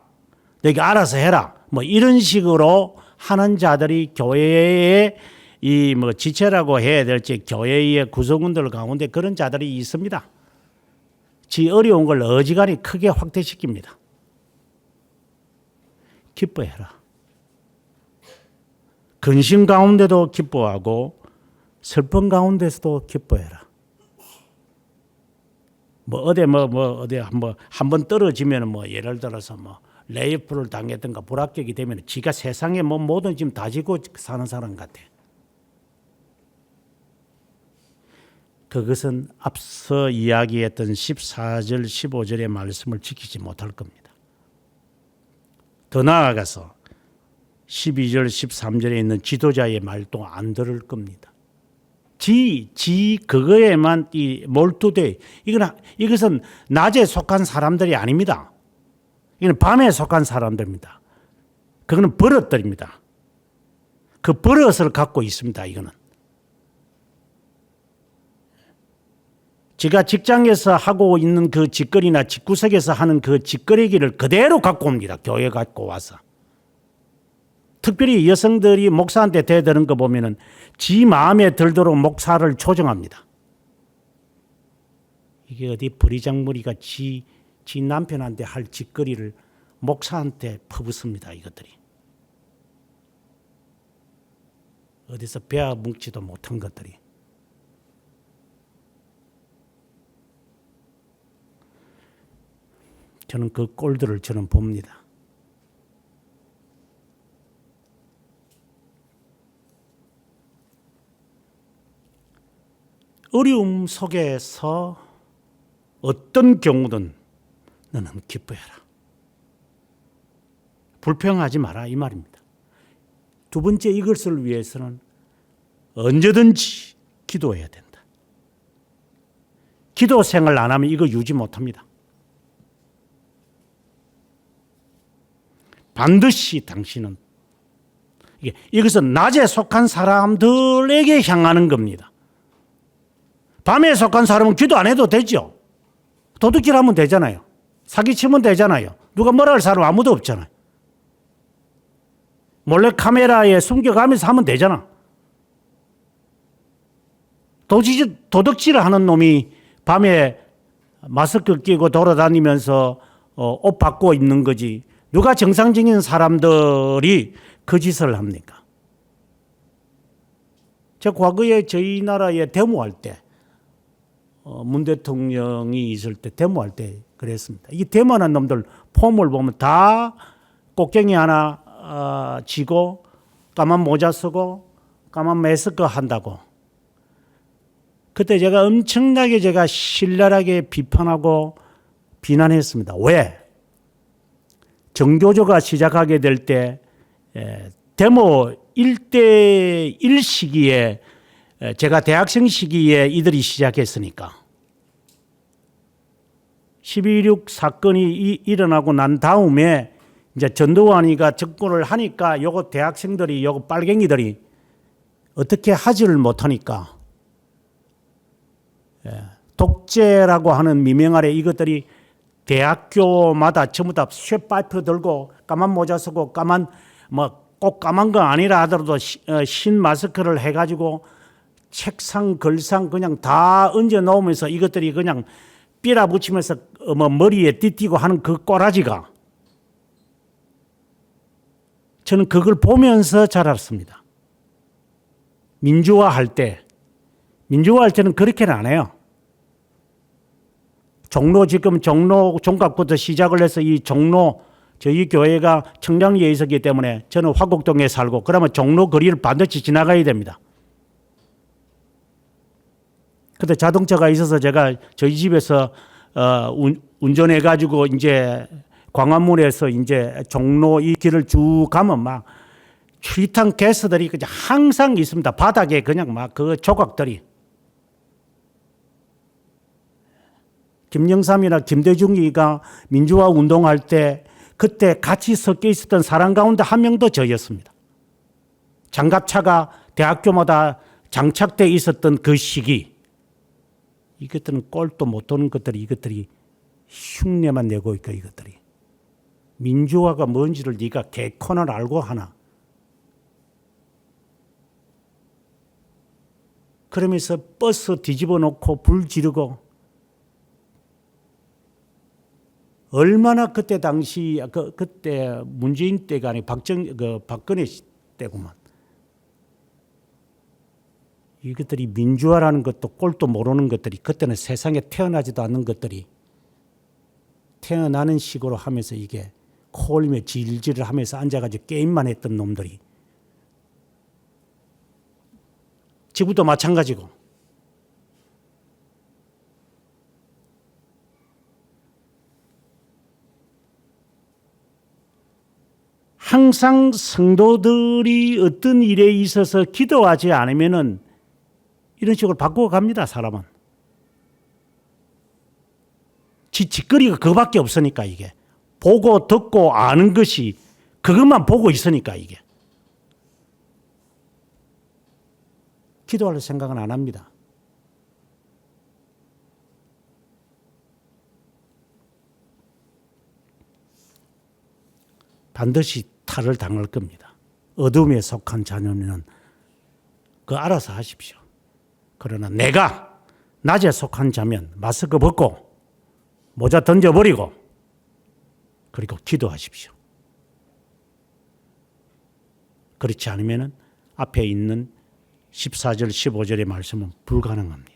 내가 알아서 해라. 뭐 이런 식으로 하는 자들이 교회의 이 뭐 지체라고 해야 될지 교회의 구성원들 가운데 그런 자들이 있습니다. 지 어려운 걸 어지간히 크게 확대시킵니다. 기뻐해라. 근심 가운데도 기뻐하고 슬픔 가운데서도 기뻐해라. 뭐 어디 한번 떨어지면 뭐 예를 들어서 뭐 레이프를 당했던가 불합격이 되면 지가 세상에 뭐 뭐든 지금 다 지고 사는 사람 같아. 그것은 앞서 이야기했던 14절, 15절의 말씀을 지키지 못할 겁니다. 더 나아가서 12절, 13절에 있는 지도자의 말도 안 들을 겁니다. 그거에만 몰두돼. 이것은 낮에 속한 사람들이 아닙니다. 이건 밤에 속한 사람들입니다. 그거는 버릇들입니다. 그 버릇을 갖고 있습니다. 이거는. 제가 직장에서 하고 있는 그 짓거리나 집구석에서 하는 그 짓거리기를 그대로 갖고 옵니다. 교회 갖고 와서. 특별히 여성들이 목사한테 대드는 거 보면은 지 마음에 들도록 목사를 조정합니다. 이게 어디 버리장머리가 지 남편한테 할 짓거리를 목사한테 퍼붓습니다. 이것들이. 어디서 배아 뭉치도 못한 것들이. 저는 그 꼴들을 저는 봅니다. 어려움 속에서 어떤 경우든 너는 기뻐해라. 불평하지 마라 이 말입니다. 두 번째, 이것을 위해서는 언제든지 기도해야 된다. 기도 생활 안 하면 이거 유지 못합니다. 반드시 당신은 이것은 낮에 속한 사람들에게 향하는 겁니다. 밤에 속한 사람은 기도 안 해도 되죠. 도둑질하면 되잖아요. 사기치면 되잖아요. 누가 뭐라 할 사람 아무도 없잖아요. 몰래 카메라에 숨겨가면서 하면 되잖아. 도둑질을 하는 놈이 밤에 마스크 끼고 돌아다니면서 옷 받고 있는 거지. 누가 정상적인 사람들이 그 짓을 합니까? 제가 과거에 저희 나라에 데모할 때 문 대통령이 있을 때 데모할 때 그랬습니다. 이 데모하는 놈들 폼을 보면 다 꽃갱이 하나 쥐고 까만 모자 쓰고 까만 마스크 한다고. 그때 제가 엄청나게 신랄하게 비판하고 비난했습니다. 왜? 정교조가 시작하게 될 때 데모 1대1 시기에 제가 대학생 시기에 이들이 시작했으니까 12.16 사건이 일어나고 난 다음에 이제 전두환이가 정권을 하니까 요거 대학생들이 요거 빨갱이들이 어떻게 하지를 못하니까 독재라고 하는 미명 아래 이것들이 대학교마다 전부 다 쇠파이프 들고 까만 모자 쓰고 까만 꼭 까만 거 아니라 하더라도 흰 마스크를 해가지고 책상 걸상 그냥 다 얹어 놓으면서 이것들이 그냥 삐라붙이면서 머리에 띠띠고 하는 그 꼬라지가 저는 그걸 보면서 자랐습니다. 민주화할 때는 그렇게는 안 해요. 지금 종로 종각부터 시작을 해서 이 종로 저희 교회가 청량리에 있었기 때문에 저는 화곡동에 살고 그러면 종로 거리를 반드시 지나가야 됩니다. 그때 자동차가 있어서 제가 저희 집에서 운전해 가지고 이제 광화문에서 이제 종로 이 길을 쭉 가면 막 추리탄 가스들이 그냥 항상 있습니다. 바닥에 그냥 막 그 조각들이. 김영삼이나 김대중이가 민주화 운동할 때 그때 같이 섞여 있었던 사람 가운데 한 명도 저였습니다. 장갑차가 대학교마다 장착되어 있었던 그 시기. 이것들은 꼴도 못 도는 것들이 이것들이 흉내만 내고 있고 이것들이. 민주화가 뭔지를 네가 개코는 알고 하나. 그러면서 버스 뒤집어 놓고 불 지르고 얼마나 그때 당시 그때 문재인 때가 아니 박근혜 때구만. 이것들이 민주화라는 것도 꼴도 모르는 것들이 그때는 세상에 태어나지도 않는 것들이 태어나는 식으로 하면서 이게 코 올리며 질질을 하면서 앉아가지고 게임만 했던 놈들이 지금도 마찬가지고 항상 성도들이 어떤 일에 있어서 기도하지 않으면은 이런 식으로 바꾸어 갑니다. 사람은. 짓거리가 그거밖에 없으니까 이게. 보고 듣고 아는 것이 그것만 보고 있으니까 이게. 기도할 생각은 안 합니다. 반드시 탈을 당할 겁니다. 어둠에 속한 자녀는 그 알아서 하십시오. 그러나 내가 낮에 속한 자면 마스크 벗고 모자 던져버리고 그리고 기도하십시오. 그렇지 않으면 앞에 있는 14절 15절의 말씀은 불가능합니다.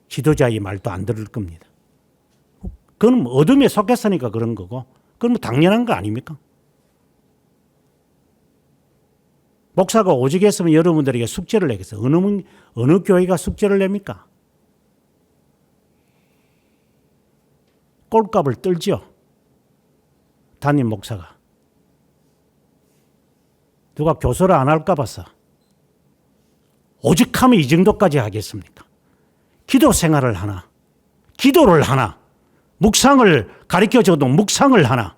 지도자의 말도 안 들을 겁니다. 그건 어둠에 속했으니까 그런 거고 그건 당연한 거 아닙니까? 목사가 오직 했으면 여러분들에게 숙제를 내겠어요. 어느 교회가 숙제를 냅니까? 꼴값을 떨죠. 담임 목사가. 누가 교수를 안 할까 봐서. 오직하면 이 정도까지 하겠습니까? 기도 생활을 하나, 기도를 하나, 묵상을 가르쳐줘도 묵상을 하나.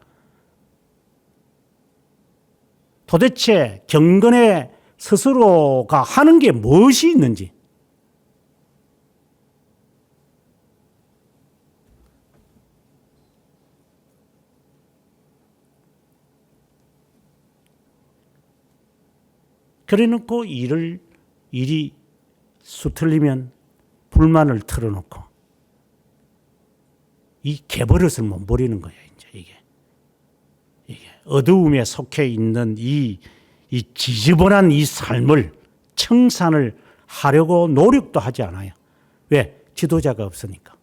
도대체 경건에 스스로가 하는 게 무엇이 있는지. 그래놓고 일이 수틀리면 불만을 털어놓고 이 개버릇을 못 버리는 거예요. 이제 이게 어두움에 속해 있는 이 지저분한 이 삶을 청산을 하려고 노력도 하지 않아요. 왜? 지도자가 없으니까.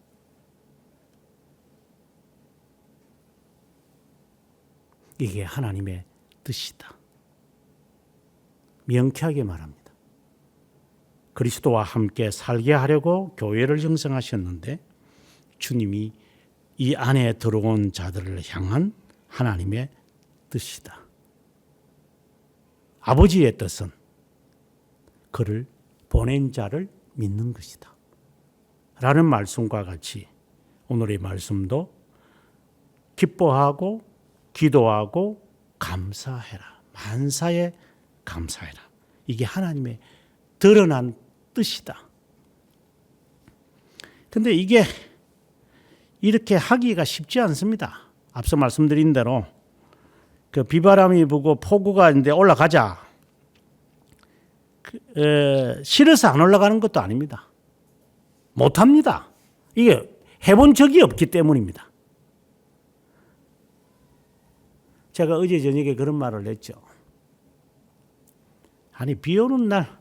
이게 하나님의 뜻이다. 명쾌하게 말합니다. 그리스도와 함께 살게 하려고 교회를 형성하셨는데 주님이 이 안에 들어온 자들을 향한 하나님의 뜻이다. 아버지의 뜻은 그를 보낸 자를 믿는 것이다. 라는 말씀과 같이 오늘의 말씀도 기뻐하고 기도하고 감사해라. 만사에 감사해라. 이게 하나님의 드러난 뜻이다. 근데 이게 이렇게 하기가 쉽지 않습니다. 앞서 말씀드린 대로 그 비바람이 불고 폭우가 이제 올라가자. 싫어서 안 올라가는 것도 아닙니다. 못합니다. 이게 해본 적이 없기 때문입니다. 제가 어제 저녁에 그런 말을 했죠. 아니 비 오는 날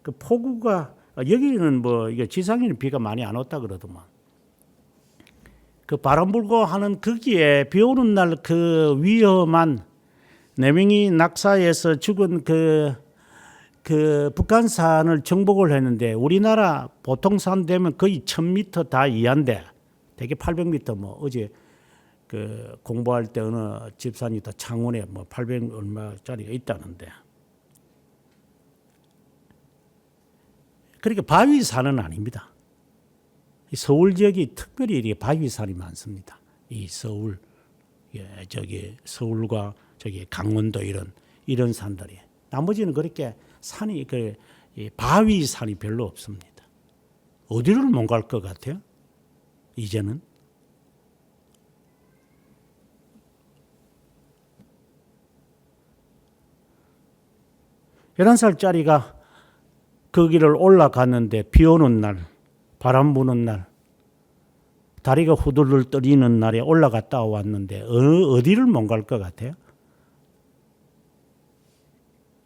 그 폭우가 여기는 뭐 이게 지상에는 비가 많이 안 왔다 그러더만 그 바람 불고 하는 거기에 비 오는 날 그 위험한 4명이 낙사해서 죽은 그 북한산을 정복을 했는데 우리나라 보통 산 되면 거의 1000m 다 이하인데 되게 800m 뭐 어제 그 공부할 때 어느 집사님이 또 창원에 뭐 800 얼마짜리가 있다는데 그러니까 바위산은 아닙니다. 서울 지역이 특별히 이렇게 바위산이 많습니다. 이 서울, 저기 서울과 저기 강원도 이런 산들이. 나머지는 그렇게 산이 바위산이 별로 없습니다. 어디를 못 갈 것 같아요? 이제는 11살짜리가 거기를 올라갔는데 비 오는 날, 바람 부는 날, 다리가 후들들 떨리는 날에 올라갔다 왔는데 어디를 못 갈 것 같아요?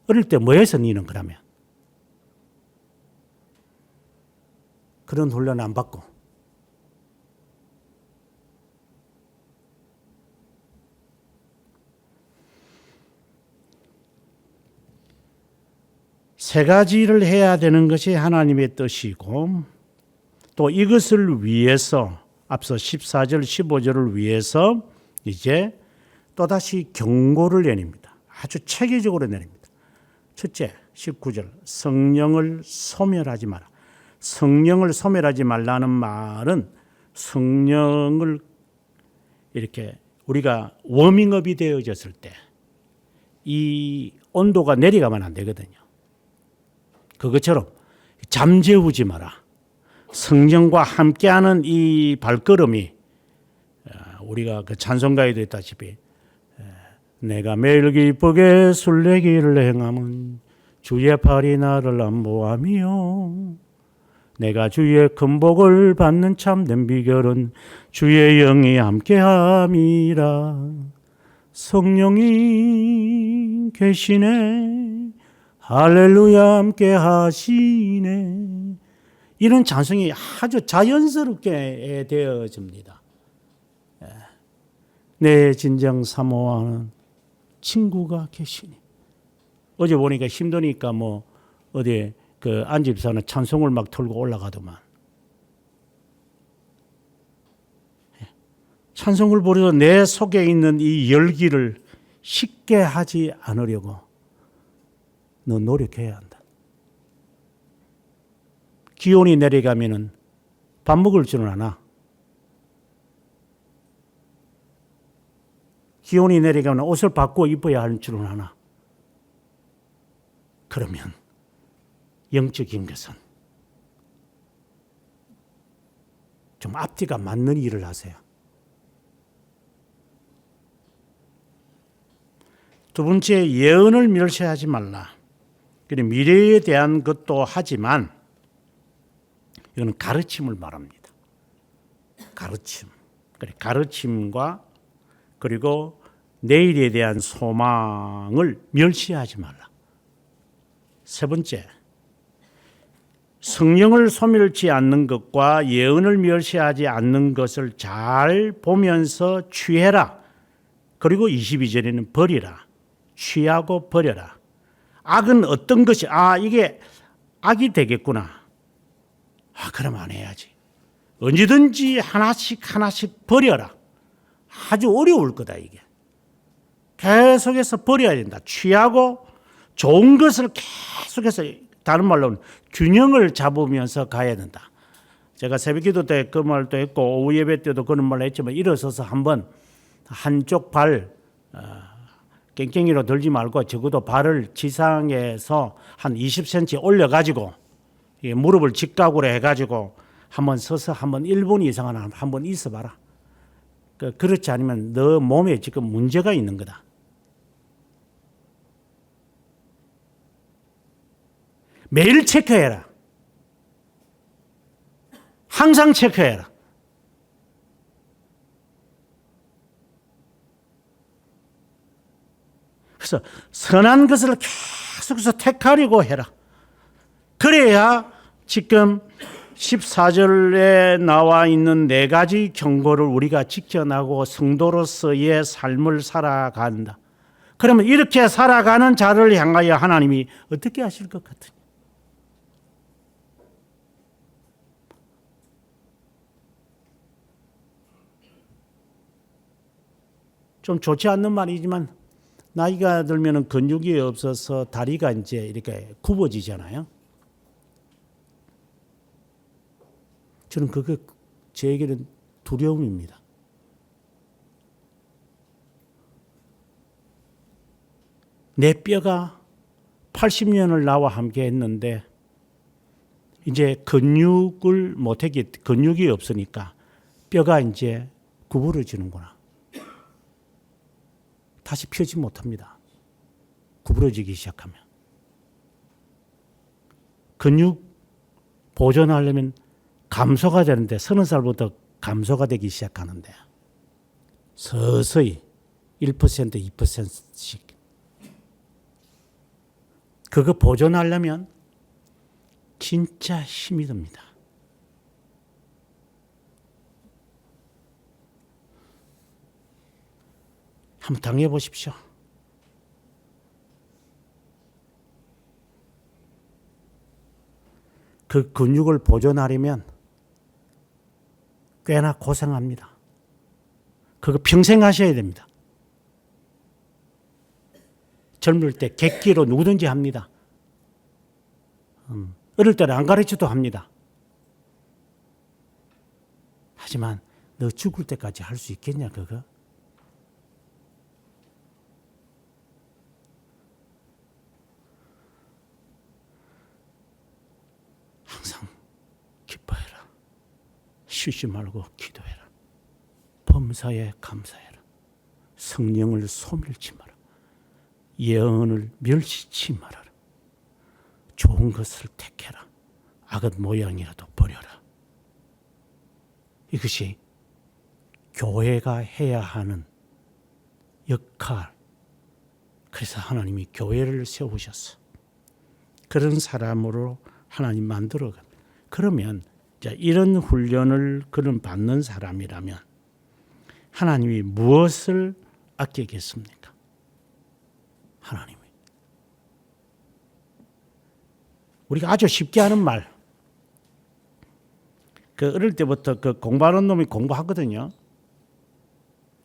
어릴 때 뭐 해서 니는 그러면? 그런 훈련 안 받고. 세 가지를 해야 되는 것이 하나님의 뜻이고 또 이것을 위해서 앞서 14절 15절을 위해서 이제 또다시 경고를 내립니다. 아주 체계적으로 내립니다. 첫째 19절 성령을 소멸하지 마라. 성령을 소멸하지 말라는 말은 성령을 이렇게 우리가 워밍업이 되어졌을 때 이 온도가 내려가면 안 되거든요. 그것처럼 잠재우지 마라. 성령과 함께하는 이 발걸음이 우리가 그 찬송가에도 있다시피 내가 매일 기쁘게 술래기를 행함은 주의 팔이 나를 안보하며 내가 주의 큰 복을 받는 참된 비결은 주의 영이 함께함이라. 성령이 계시네 할렐루야 함께 하시네. 이런 찬송이 아주 자연스럽게 되어집니다. 내 진정 사모하는 친구가 계시니. 어제 보니까 힘드니까 뭐 어디 그 안집사는 찬송을 막 틀고 올라가더만. 찬송을 부르서 내 속에 있는 이 열기를 식게 하지 않으려고 너 노력해야 한다. 기온이 내려가면은 밥 먹을 줄은 아나. 기온이 내려가면 옷을 바꿔 입어야 할 줄은 아나. 그러면 영적인 것은 좀 앞뒤가 맞는 일을 하세요. 두 번째, 예언을 멸시하지 말라. 그리고 미래에 대한 것도 하지만 이거는 가르침을 말합니다. 가르침. 가르침과 그리고 내일에 대한 소망을 멸시하지 말라. 세 번째, 성령을 소멸치 않는 것과 예언을 멸시하지 않는 것을 잘 보면서 취해라. 그리고 22절에는 버리라. 취하고 버려라. 악은 어떤 것이 이게 악이 되겠구나. 그럼 안 해야지. 언제든지 하나씩 버려라. 아주 어려울 거다 이게. 계속해서 버려야 된다. 취하고 좋은 것을 계속해서, 다른 말로는 균형을 잡으면서 가야 된다. 제가 새벽기도 때 그 말도 했고 오후 예배 때도 그런 말을 했지만 일어서서 한번 한쪽 발 깽깽이로 들지 말고 적어도 발을 지상에서 한 20cm 올려가지고 무릎을 직각으로 해가지고 한번 서서 한번 1분 이상은 한번 있어봐라. 그렇지 않으면 너 몸에 지금 문제가 있는 거다. 매일 체크해라. 항상 체크해라. 그래서 선한 것을 계속해서 택하려고 해라. 그래야 지금 14절에 나와 있는 네 가지 경고를 우리가 지켜나고 성도로서의 삶을 살아간다. 그러면 이렇게 살아가는 자를 향하여 하나님이 어떻게 하실 것 같으냐? 좀 좋지 않는 말이지만 나이가 들면 근육이 없어서 다리가 이제 이렇게 굽어지잖아요. 저는 그게 저에게는 두려움입니다. 내 뼈가 80년을 나와 함께 했는데 이제 근육이 없으니까 뼈가 이제 구부러지는구나. 다시 펴지 못합니다. 구부러지기 시작하면. 근육 보존하려면 감소가 되는데 30살부터 감소가 되기 시작하는데 서서히 1%, 2%씩 그거 보존하려면 진짜 힘이 듭니다. 한번 당해 보십시오. 그 근육을 보존하려면 꽤나 고생합니다. 그거 평생 하셔야 됩니다. 젊을 때 객기로 누구든지 합니다. 어릴 때는 안 가르쳐도 합니다. 하지만 너 죽을 때까지 할 수 있겠냐 그거? 항상 기뻐해라. 쉬지 말고 기도해라. 범사에 감사해라. 성령을 소멸치 마라. 예언을 멸시치 말아라. 좋은 것을 택해라. 악은 모양이라도 버려라. 이것이 교회가 해야 하는 역할. 그래서 하나님이 교회를 세우셨어. 그런 사람으로 하나님 만들어가. 그러면 이런 훈련을 그런 받는 사람이라면 하나님이 무엇을 아끼겠습니까? 하나님이. 우리가 아주 쉽게 하는 말. 그 어릴 때부터 그 공부하는 놈이 공부하거든요.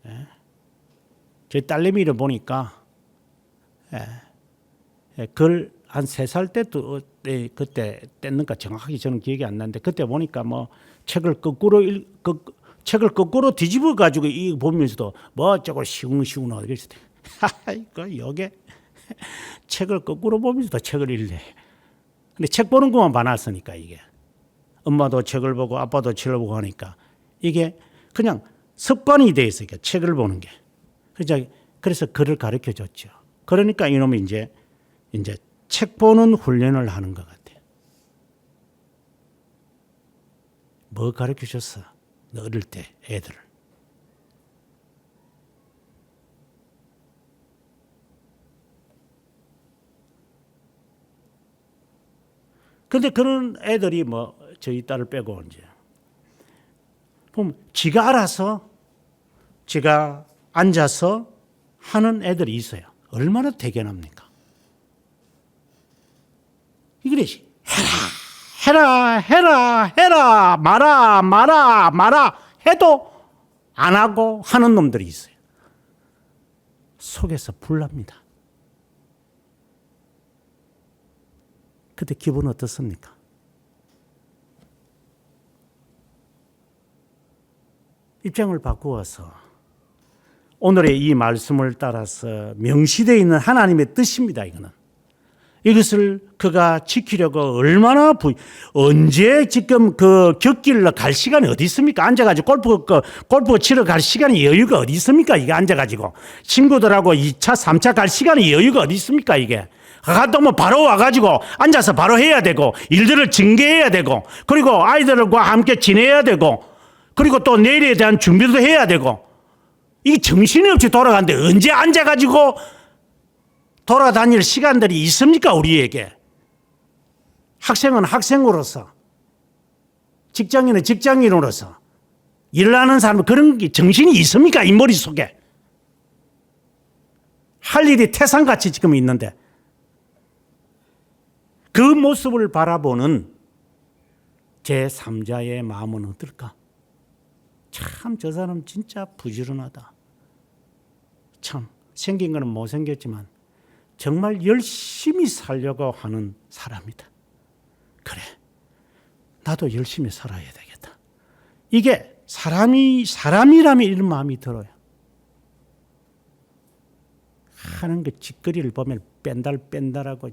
예. 제 딸내미를 보니까 그걸 한 3살 때도 그때 뗐는가 정확하게 저는 기억이 안 나는데 그때 보니까 뭐 책을 거꾸로 뒤집어 가지고 이 보면서도 뭐 어쩌고 시궁시궁 하고 그랬을 때 이거 요게 책을 거꾸로 보면서도 책을 읽네. 근데 책 보는 것만 봐놨으니까 이게 엄마도 책을 보고 아빠도 책을 보고 하니까 이게 그냥 습관이 돼 있으니까 책을 보는 게. 그래서 글을 가르쳐 줬죠. 그러니까 이놈이 이제 책 보는 훈련을 하는 것 같아요. 뭐 가르쳐 줬어? 너 어릴 때 애들을. 그런데 그런 애들이 뭐 저희 딸을 빼고 이제 보면 지가 알아서 지가 앉아서 하는 애들이 있어요. 얼마나 대견합니까? 이거지. 해라, 마라 해도 안 하고 하는 놈들이 있어요. 속에서 불납니다. 그때 기분 어떻습니까? 입장을 바꾸어서 오늘의 이 말씀을 따라서 명시되어 있는 하나님의 뜻입니다. 이것을 그가 지키려고 얼마나 언제 지금 그 곁길로 갈 시간이 어디 있습니까? 앉아가지고 골프 치러 갈 시간이 여유가 어디 있습니까? 이게 앉아가지고 친구들하고 2차, 3차 갈 시간이 여유가 어디 있습니까? 이게 갔다 오면 바로 와가지고 앉아서 바로 해야 되고 일들을 전개해야 되고 그리고 아이들과 함께 지내야 되고 그리고 또 내일에 대한 준비도 해야 되고 이게 정신이 없이 돌아가는데 언제 앉아가지고 돌아다닐 시간들이 있습니까? 우리에게. 학생은 학생으로서 직장인은 직장인으로서 일하는 사람은 그런 게 정신이 있습니까? 이 머릿속에. 할 일이 태산같이 지금 있는데 그 모습을 바라보는 제3자의 마음은 어떨까? 참 저 사람 진짜 부지런하다. 참 생긴 거는 못생겼지만 정말 열심히 살려고 하는 사람이다. 그래, 나도 열심히 살아야 되겠다. 이게 사람이라면 이런 마음이 들어요. 하는 그 짓거리를 보면 뺀달뺀달하고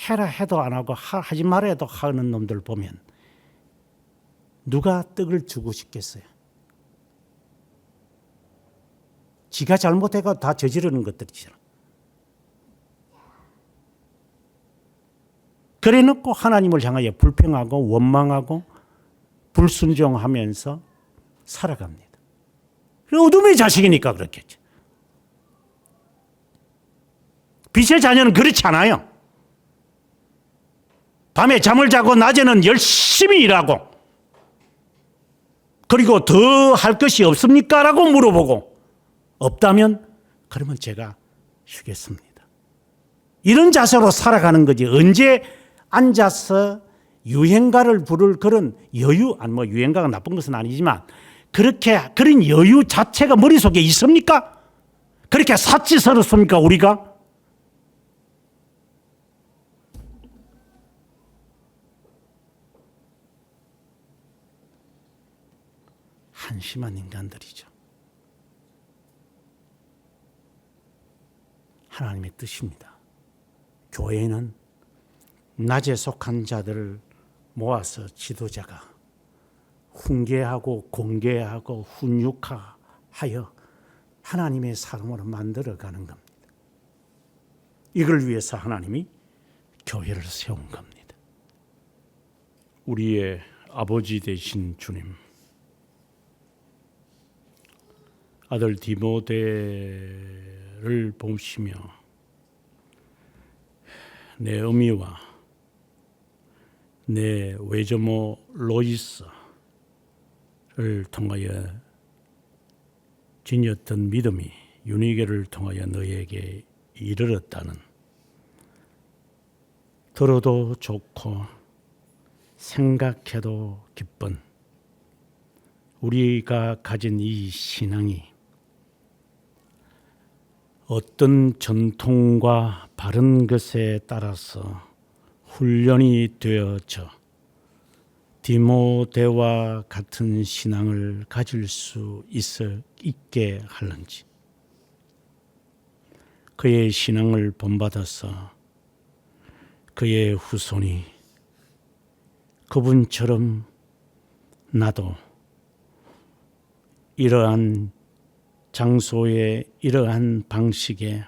해라 해도 안 하고 하지 말아 해도 하는 놈들 보면 누가 떡을 주고 싶겠어요? 지가 잘못해가 다 저지르는 것들이잖아. 그래 놓고 하나님을 향하여 불평하고 원망하고 불순종하면서 살아갑니다. 어둠의 자식이니까 그렇겠지. 빛의 자녀는 그렇지 않아요. 밤에 잠을 자고 낮에는 열심히 일하고 그리고 더 할 것이 없습니까? 라고 물어보고 없다면 그러면 제가 쉬겠습니다. 이런 자세로 살아가는 거지. 언제 앉아서 유행가를 부를 그런 여유, 뭐 유행가가 나쁜 것은 아니지만 그런 여유 자체가 머릿속에 있습니까? 그렇게 사치스럽습니까 우리가? 한심한 인간들이죠. 하나님의 뜻입니다. 교회는 낮에 속한 자들을 모아서 지도자가 훈계하고 공개하고 훈육하여 하나님의 사람으로 만들어가는 겁니다. 이걸 위해서 하나님이 교회를 세운 겁니다. 우리의 아버지 되신 주님, 아들 디모데를 보시며 내 어미와 내 외조모 로이스를 통하여 지녔던 믿음이 유니게를 통하여 너에게 이르렀다는, 들어도 좋고 생각해도 기쁜 우리가 가진 이 신앙이 어떤 전통과 바른 것에 따라서 훈련이 되어져 디모데와 같은 신앙을 가질 수 있게 하는지, 그의 신앙을 본받아서 그의 후손이 그분처럼 나도 이러한 장소에 이러한 방식에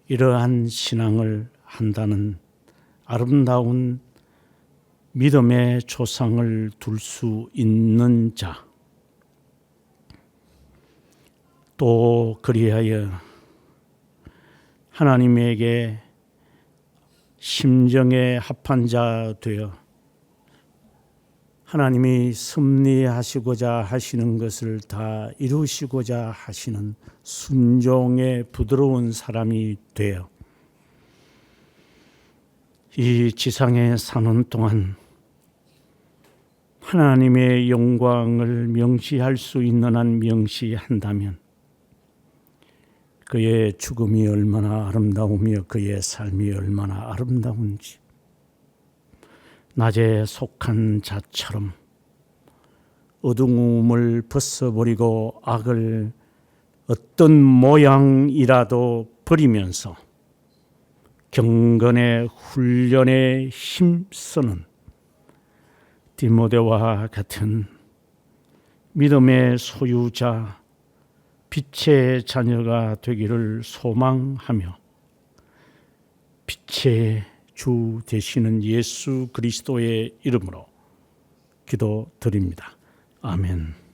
이러한 신앙을 한다는 아름다운 믿음의 조상을 둘 수 있는 자, 또 그리하여 하나님에게 심정에 합한 자 되어 하나님이 섭리하시고자 하시는 것을 다 이루시고자 하시는 순종의 부드러운 사람이 되어 이 지상에 사는 동안 하나님의 영광을 명시할 수 있는 한 명시한다면 그의 죽음이 얼마나 아름다우며 그의 삶이 얼마나 아름다운지, 낮에 속한 자처럼 어두움을 벗어버리고 악을 어떤 모양이라도 버리면서 경건의 훈련에 힘쓰는 디모데와 같은 믿음의 소유자, 빛의 자녀가 되기를 소망하며 빛의 주 되시는 예수 그리스도의 이름으로 기도드립니다. 아멘.